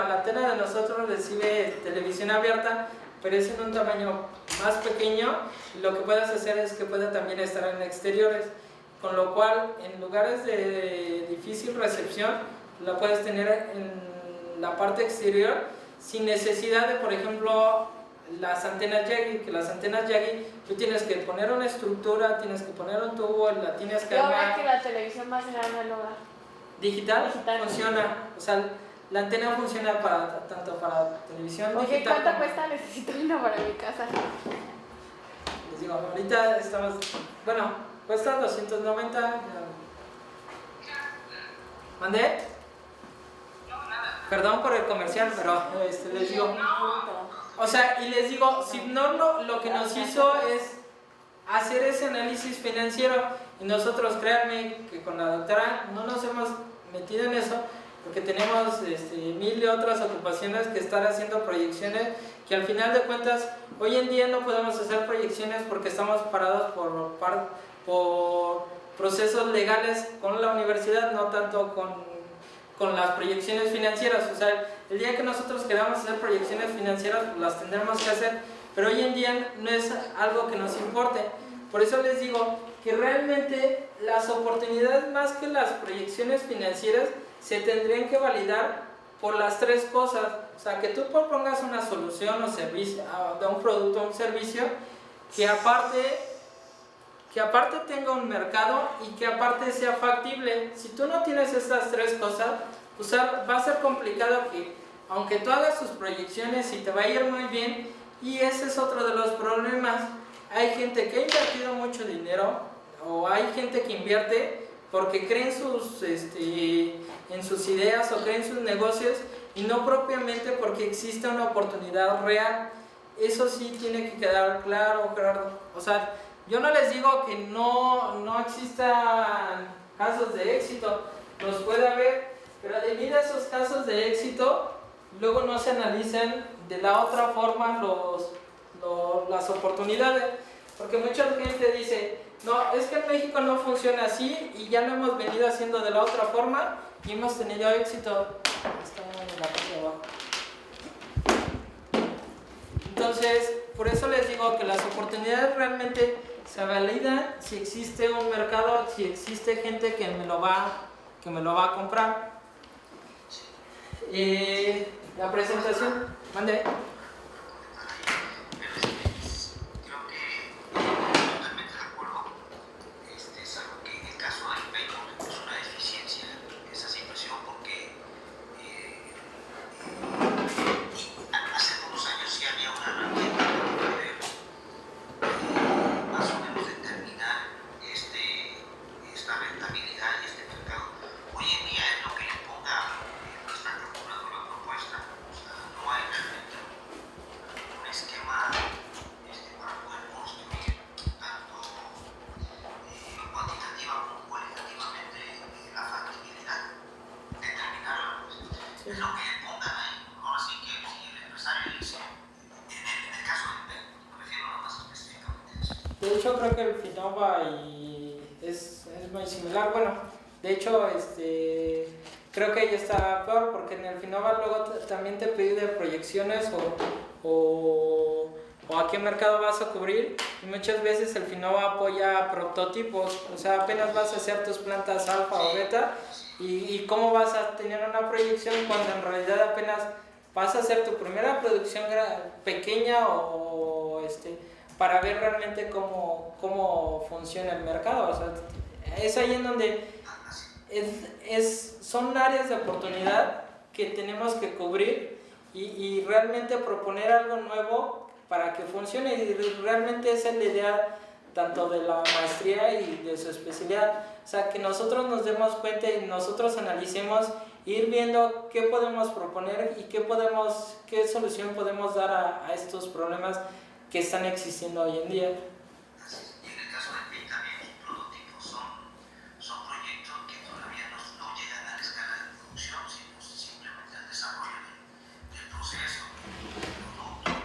la antena de nosotros recibe televisión abierta, pero es en un tamaño más pequeño, y lo que puedes hacer es que pueda también estar en exteriores, con lo cual en lugares de difícil recepción la puedes tener en la parte exterior sin necesidad de, por ejemplo, las antenas Yagi, que las antenas Yagi tú tienes que poner una estructura, tienes que poner un tubo, la tienes que Yo veo armar. que la televisión va a ser análoga. Digital Digital. funciona, o sea, la antena funciona tanto para televisión Ok, digital. ¿cuánto cuesta? Necesito una para mi casa. Les digo, ahorita estamos, bueno, cuesta 290. ¿Mandé? Perdón por el comercial, pero les digo, o sea, y les digo, Cibnor lo que nos hizo es hacer ese análisis financiero, y nosotros, créanme que con la doctora no nos hemos metido en eso, porque tenemos mil y otras ocupaciones que estar haciendo proyecciones, que al final de cuentas hoy en día no podemos hacer proyecciones porque estamos parados por procesos legales con la universidad, no tanto con las proyecciones financieras. O sea, el día que nosotros queramos hacer proyecciones financieras, pues las tendremos que hacer, pero hoy en día no es algo que nos importe. Por eso les digo que realmente las oportunidades, más que las proyecciones financieras, se tendrían que validar por las tres cosas. O sea, que tú propongas una solución o servicio, de un producto o un servicio, que aparte tenga un mercado y que aparte sea factible. Si tú no tienes estas tres cosas, pues va a ser complicado que, aunque tú hagas tus proyecciones y te va a ir muy bien, y ese es otro de los problemas. Hay gente que ha invertido mucho dinero, o hay gente que invierte porque cree en sus ideas o cree en sus negocios, y no propiamente porque existe una oportunidad real. Eso sí tiene que quedar claro. O sea, yo no les digo que no existan casos de éxito, los puede haber, pero debido a esos casos de éxito, luego no se analizan de la otra forma las oportunidades, porque mucha gente dice, no, es que en México no funciona así y ya lo hemos venido haciendo de la otra forma y hemos tenido éxito. Está en la parte de abajo. Entonces, por eso les digo que las oportunidades realmente se validan si existe un mercado, si existe gente que me lo va a comprar. La presentación, mande. Creo que totalmente de acuerdo. Es algo que en el caso del PayPal es una deficiencia esa situación, porque hace unos años sí había una herramienta para poder más o menos determinar esta rentabilidad y este mercado. Hoy en día es lo que le ponga nuestra calculadora propuesta. O sea, no hay realmente un esquema para poder construir tanto cuantitativa como cualitativamente la factibilidad, determinarla. Pues. Es lo que le pongan ahí. Ahora sí que si el empresario dice, en el caso del PEC, me refiero a más específicamente a eso. De hecho, creo que el Finova es muy similar. Bueno, de hecho, creo que ahí está peor, porque en el Finova luego también te pide proyecciones o a qué mercado vas a cubrir, y muchas veces el Finova apoya prototipos, o sea, apenas vas a hacer tus plantas alfa o beta, y cómo vas a tener una proyección cuando en realidad apenas vas a hacer tu primera producción pequeña para ver realmente cómo funciona el mercado. O sea, es ahí en donde son áreas de oportunidad que tenemos que cubrir y realmente proponer algo nuevo para que funcione, y realmente esa es la idea tanto de la maestría y de su especialidad. O sea, que nosotros nos demos cuenta y nosotros analicemos, ir viendo qué podemos proponer y qué solución podemos dar a estos problemas que están existiendo hoy en día. Y en el caso de PIN también los prototipos son proyectos que todavía no llegan a la escala de producción, sino simplemente al desarrollo del proceso, del producto.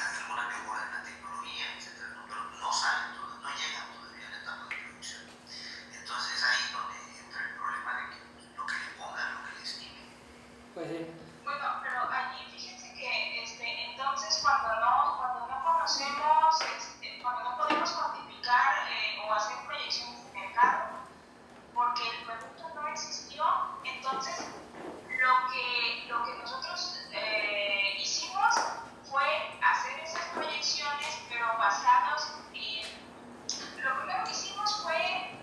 Alguna mejora en la tecnología, etcétera, ¿no? Pero no salen, no llegan todavía a la etapa de producción. Entonces es ahí donde entra el problema de que lo que le pongan, lo que le estimen. Pues sí. Bueno, pero allí fíjense que entonces cuando no conocemos, cuando no podemos cuantificar o hacer proyecciones de mercado, porque el producto no existió, entonces lo que nosotros hicimos fue hacer esas proyecciones, pero basados en... Lo primero que hicimos fue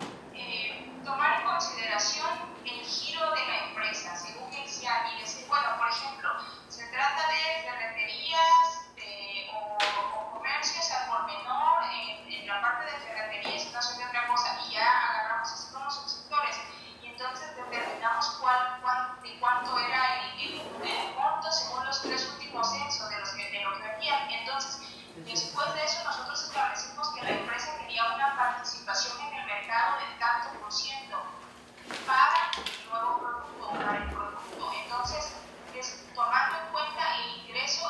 tomar en consideración el giro de la empresa, según el CIAN, y decir, bueno, por ejemplo, se trata de ferreterías o comercios al por menor, en la parte de ferreterías y no sé qué otra cosa, y ya agarramos así como subsectores, y entonces determinamos de cuánto era el monto según los 3 últimos censos de lo que venían. Entonces, después de eso nosotros establecimos que la empresa quería una participación en el mercado del tanto por ciento para el nuevo producto, para el producto. Entonces, tomando en cuenta el ingreso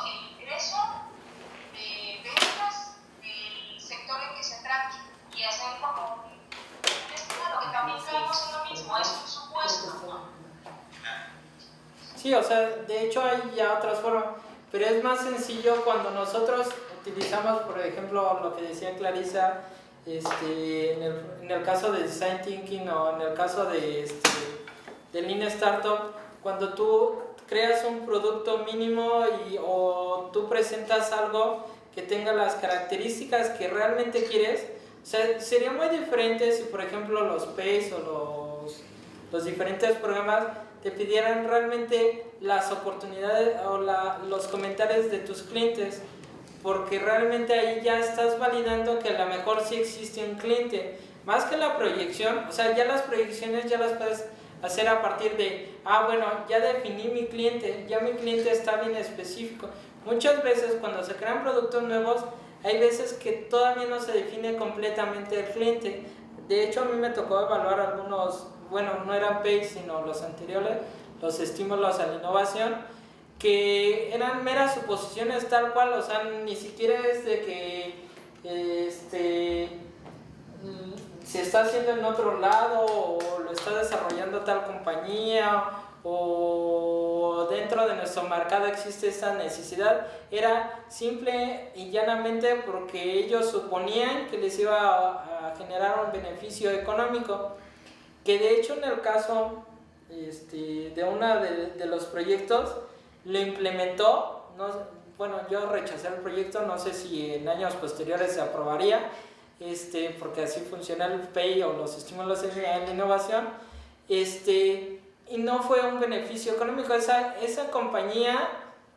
de ventas del sector en que se trate, y hacer como un estimado, que también caemos en lo mismo, es un supuesto, ¿no? Sí, o sea, de hecho hay ya otras formas, pero es más sencillo cuando nosotros utilizamos, por ejemplo, lo que decía Clarisa, en el caso de Design Thinking o en el caso de Lean Startup, cuando tú creas un producto mínimo o tú presentas algo que tenga las características que realmente quieres, o sea, sería muy diferente si, por ejemplo, los PACE o los diferentes programas te pidieran realmente las oportunidades o los comentarios de tus clientes, porque realmente ahí ya estás validando que a lo mejor sí existe un cliente, más que la proyección. O sea, ya las proyecciones ya las puedes hacer a partir de, bueno, ya definí mi cliente, ya mi cliente está bien específico. Muchas veces cuando se crean productos nuevos, hay veces que todavía no se define completamente el cliente. De hecho, a mí me tocó evaluar algunos, bueno, no eran PACE, sino los anteriores, los estímulos a la innovación, que eran meras suposiciones tal cual. O sea, ni siquiera es de que se está haciendo en otro lado o lo está desarrollando tal compañía o dentro de nuestro mercado existe esta necesidad. Era simple y llanamente porque ellos suponían que les iba a generar un beneficio económico, que de hecho en el caso de uno de los proyectos lo implementó. Bueno, yo rechacé el proyecto, no sé si en años posteriores se aprobaría, porque así funciona el PAY o los estímulos de la innovación, y no fue un beneficio económico. Esa compañía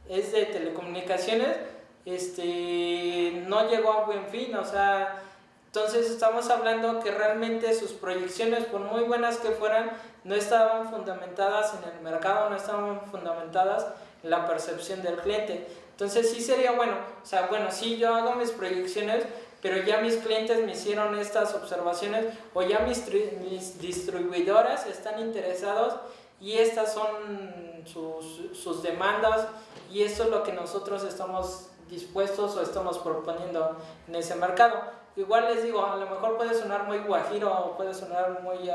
es de telecomunicaciones, no llegó a buen fin. O sea, entonces estamos hablando que realmente sus proyecciones, por muy buenas que fueran, no estaban fundamentadas en el mercado, no estaban fundamentadas en la percepción del cliente. Entonces sí sería bueno, o sea, bueno, sí, yo hago mis proyecciones, pero ya mis clientes me hicieron estas observaciones, o ya mis distribuidoras están interesados y estas son sus demandas, y esto es lo que nosotros estamos dispuestos o estamos proponiendo en ese mercado. Igual les digo, a lo mejor puede sonar muy guajiro o puede sonar muy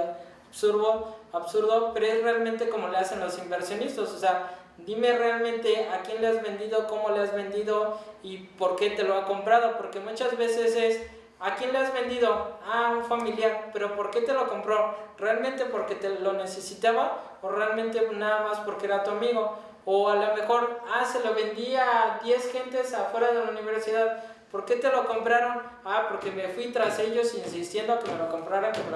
absurdo, pero es realmente como le hacen los inversionistas. O sea, dime realmente a quién le has vendido, cómo le has vendido y por qué te lo ha comprado, porque muchas veces es, ¿a quién le has vendido? A un familiar, pero ¿por qué te lo compró? ¿Realmente porque te lo necesitaba o realmente nada más porque era tu amigo? O a lo mejor, se lo vendía a 10 gentes afuera de la universidad. ¿Por qué te lo compraron? Porque me fui tras ellos insistiendo a que me lo compraran, hasta que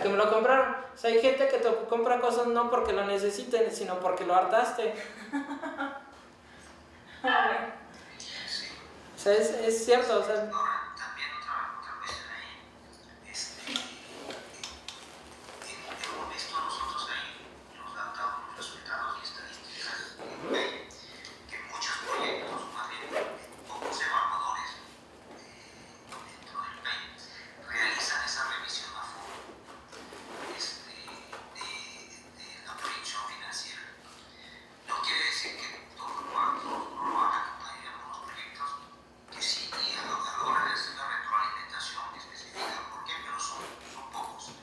me lo compraron. O sea, hay gente que te compra cosas no porque lo necesiten, sino porque lo hartaste. O sea, es cierto, o sea... Ahora, también otra cuestión ahí, hemos visto nosotros ahí, nos han dado los resultados y estadísticas que muchos proyectos, más bien pocos evaluadores dentro del país, realizan esa revisión a fondo de la proyección financiera. No quiere decir que todos no lo hagan, hay algunos proyectos que sí, y a la hora de hacer la retroalimentación específica, ¿por qué? Pero son pocos.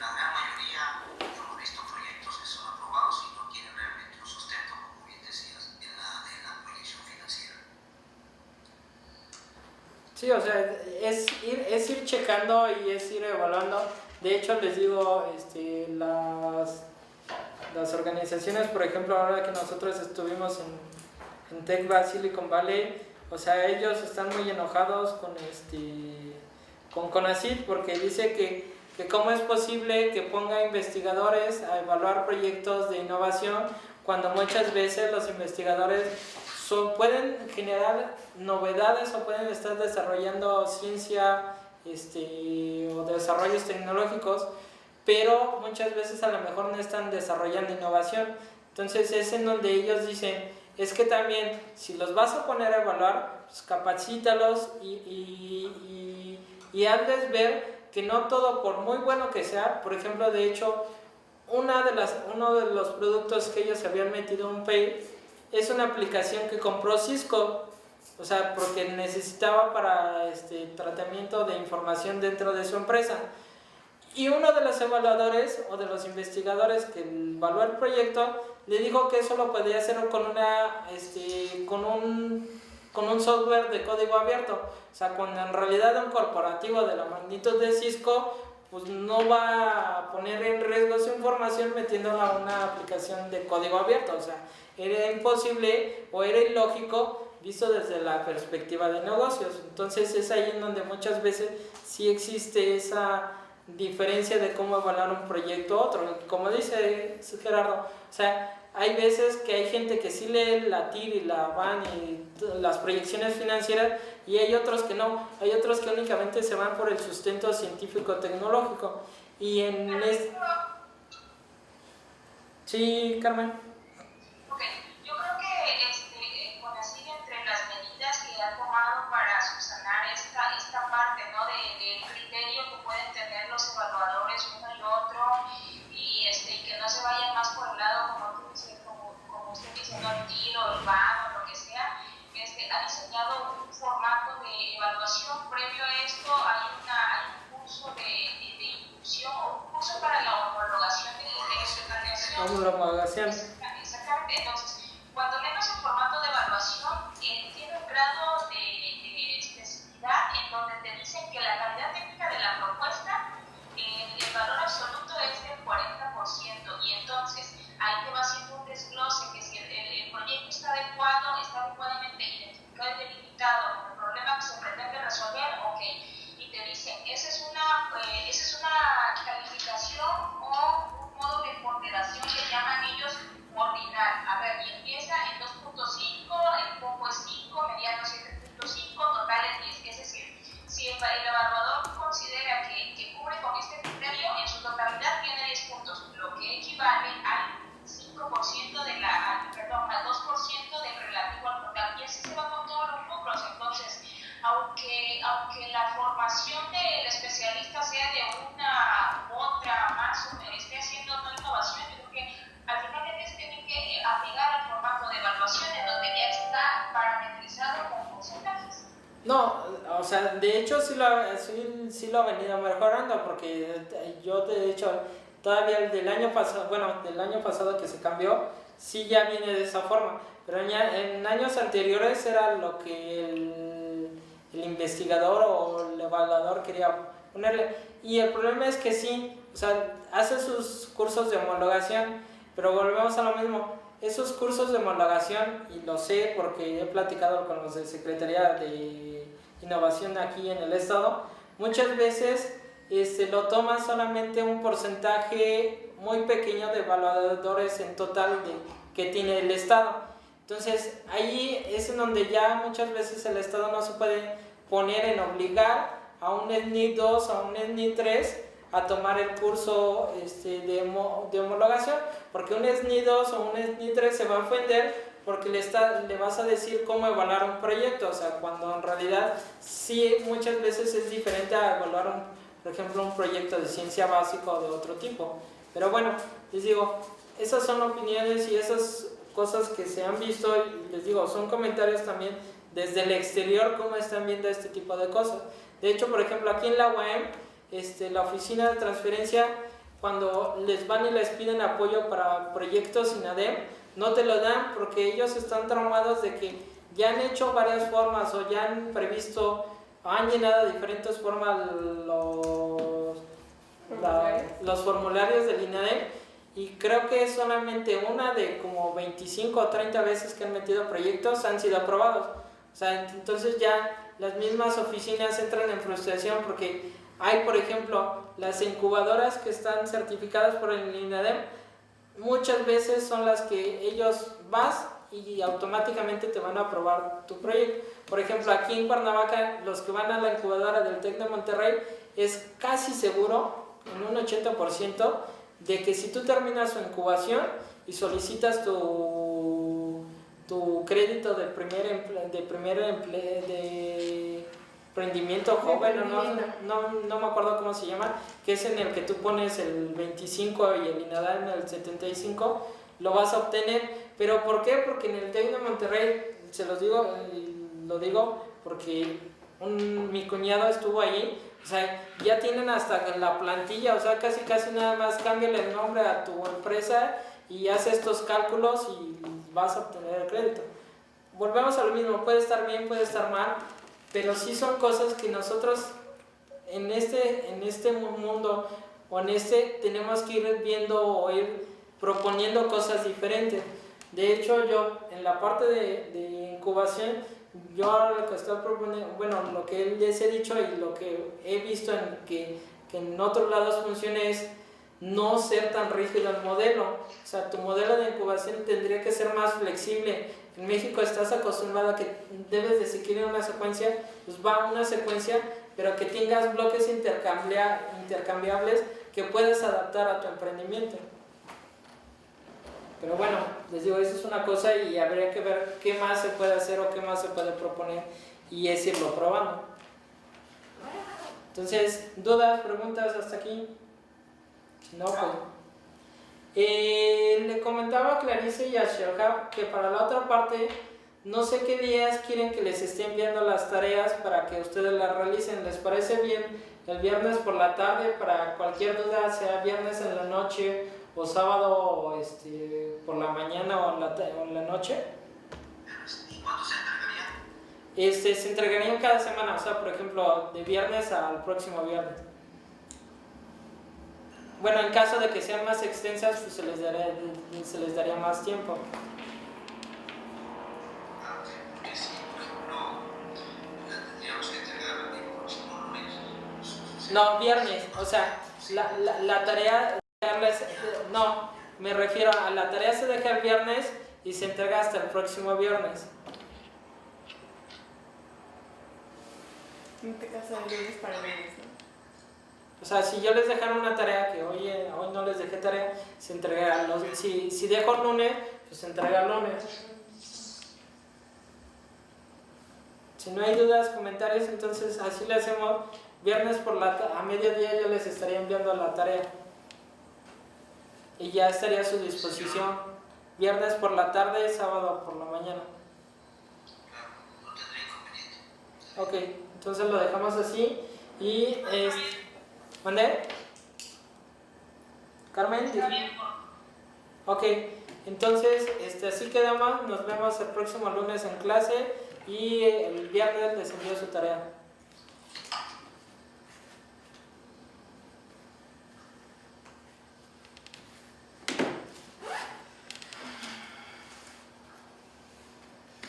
La gran mayoría hemos visto proyectos que son aprobados y no tienen realmente un sustento, como bien decías, en la proyección financiera. Sí, o sea, es ir checando y es ir evaluando. De hecho, les digo, las organizaciones, por ejemplo, ahora que nosotros estuvimos en TechBA, Silicon Valley, o sea, ellos están muy enojados con CONACYT porque dice que cómo es posible que ponga investigadores a evaluar proyectos de innovación cuando muchas veces los investigadores pueden generar novedades o pueden estar desarrollando ciencia o desarrollos tecnológicos, pero muchas veces a lo mejor no están desarrollando innovación. Entonces es en donde ellos dicen, es que también si los vas a poner a evaluar, pues capacítalos y hazles ver que no todo, por muy bueno que sea, por ejemplo, de hecho, uno de los productos que ellos habían metido en un Pay es una aplicación que compró Cisco, o sea, porque necesitaba para tratamiento de información dentro de su empresa. Y uno de los evaluadores o de los investigadores que evaluó el proyecto le dijo que eso lo podía hacer con un software de código abierto. O sea, cuando en realidad un corporativo de la magnitud de Cisco pues no va a poner en riesgo su información metiéndola a una aplicación de código abierto. O sea, era imposible o era ilógico visto desde la perspectiva de negocios. Entonces es ahí en donde muchas veces sí existe esa diferencia de cómo evaluar un proyecto a otro. Como dice Gerardo, o sea, hay veces que hay gente que sí lee la TIR y la BAN y las proyecciones financieras y hay otros que no, hay otros que únicamente se van por el sustento científico-tecnológico. Y en Sí, Carmen. Ok, yo creo que CONACYT, entre las medidas que ha tomado para subsanar esta parte, ¿no? del criterio que pueden tener los evaluadores uno y otro, y que no se vayan más por el lado, como usted dice, no, el tiro, el van o lo que sea, ha diseñado un formato de evaluación. Previo a esto hay un curso de inducción o un curso para la homologación de homologación. Exactamente. Entonces, cuando menos el formato de evaluación tiene un grado de especificidad en donde te dicen que la calidad técnica de la propuesta, el valor absoluto es del 40%, y entonces ahí te va haciendo un desglose que si el proyecto está adecuado, está adecuadamente identificado y delimitado con el problema que se pretende resolver, ok, y te dicen, esa es una calificación o un modo de ponderación que llaman ellos sea, de hecho sí lo ha venido mejorando, porque yo de hecho todavía el del año pasado, bueno, del año pasado que se cambió, sí ya viene de esa forma, pero en años anteriores era lo que el investigador o el evaluador quería ponerle, y el problema es que sí, o sea, hace sus cursos de homologación, pero volvemos a lo mismo. Esos cursos de homologación, y lo sé porque he platicado con los de Secretaría de Innovación aquí en el estado, muchas veces lo toma solamente un porcentaje muy pequeño de evaluadores en total que tiene el estado. Entonces ahí es en donde ya muchas veces el estado no se puede poner en obligar a un SNI 2 o a un SNI 3 a tomar el curso de homologación, porque un SNI 2 o un SNI 3 se va a ofender porque le vas a decir cómo evaluar un proyecto, o sea, cuando en realidad sí muchas veces es diferente a evaluar, por ejemplo, un proyecto de ciencia básica o de otro tipo. Pero bueno, les digo, esas son opiniones y esas cosas que se han visto, y les digo, son comentarios también desde el exterior, cómo están viendo este tipo de cosas. De hecho, por ejemplo, aquí en la UAM, la oficina de transferencia, cuando les van y les piden apoyo para proyectos INADEM, no te lo dan porque ellos están traumados de que ya han hecho varias formas o ya han previsto, han llenado de diferentes formas los formularios del INADEM, y creo que solamente una de como 25 o 30 veces que han metido proyectos han sido aprobados. O sea, entonces ya las mismas oficinas entran en frustración porque hay, por ejemplo, las incubadoras que están certificadas por el INADEM, muchas veces son las que ellos vas y automáticamente te van a aprobar tu proyecto. Por ejemplo, aquí en Cuernavaca, los que van a la incubadora del TEC de Monterrey, es casi seguro, en un 80%, de que si tú terminas su incubación y solicitas tu crédito de rendimiento joven, no me acuerdo cómo se llama, que es en el que tú pones el 25 y el INADEM en el 75, lo vas a obtener. ¿Pero por qué? Porque en el TEC de Monterrey, se los digo, lo digo porque mi cuñado estuvo ahí, o sea, ya tienen hasta la plantilla, o sea, casi nada más cámbiale el nombre a tu empresa y haz estos cálculos y vas a obtener el crédito. Volvemos a lo mismo, puede estar bien, puede estar mal, pero sí son cosas que nosotros en este mundo o tenemos que ir viendo o ir proponiendo cosas diferentes. De hecho, yo en la parte de incubación, yo lo que estoy proponiendo, bueno, lo que les he dicho y lo que he visto que en otros lados funciona es no ser tan rígido el modelo. O sea, tu modelo de incubación tendría que ser más flexible. En México estás acostumbrado a que debes de seguir una secuencia, pues va una secuencia, pero que tengas bloques intercambiables que puedas adaptar a tu emprendimiento. Pero bueno, les digo, eso es una cosa y habría que ver qué más se puede hacer o qué más se puede proponer y es irlo probando. Entonces, ¿dudas, preguntas hasta aquí? Si no, pues... le comentaba a Clarice y a Sherhab que para la otra parte, no sé qué días quieren que les esté enviando las tareas para que ustedes las realicen. ¿Les parece bien el viernes por la tarde para cualquier duda, sea viernes en la noche o sábado por la mañana o en la noche? ¿Y cuándo se entregaría? Se entregarían cada semana, o sea, por ejemplo, de viernes al próximo viernes. Bueno, en caso de que sean más extensas, pues se les daría más tiempo. Porque si, por ejemplo, tendríamos que entregar el próximo lunes. No, viernes, o sea, la tarea, no, me refiero a la tarea se deja el viernes y se entrega hasta el próximo viernes. En este caso, el lunes para el lunes, ¿no? O sea, si yo les dejara una tarea que hoy no les dejé tarea, se entrega si dejo el lunes, pues se entrega el lunes. Si no hay dudas, comentarios, entonces así le hacemos. Viernes a mediodía yo les estaría enviando la tarea y ya estaría a su disposición. Viernes por la tarde, sábado por la mañana. Claro, no tendré inconveniente. Ok, Entonces lo dejamos así y ¿mandé? Carmen. Está bien, Ok, entonces así quedamos, nos vemos el próximo lunes en clase y el viernes les envío su tarea.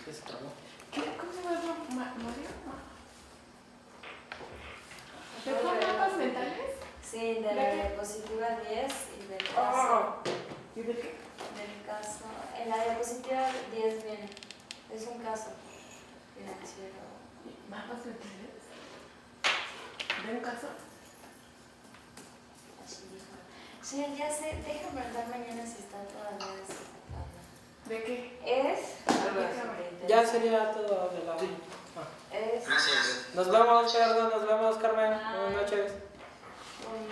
¿Qué se trabó? ¿Cómo se llama? ¿Mario? ¿Te son mapas mentales? Sí, de ¿De la qué? diapositiva 10 y del caso. Oh. ¿Y de qué? Del caso. En la diapositiva 10 viene. Es un caso financiero. ¿Mapas mentales? ¿De un caso? Así dijo. Sí, ya sé. Déjame preguntar mañana si está todavía esa tabla. ¿De qué? Es. Ya sería todo de la... Es. Gracias. Nos vemos, Gerardo, nos vemos, Carmen. Buenas noches. un-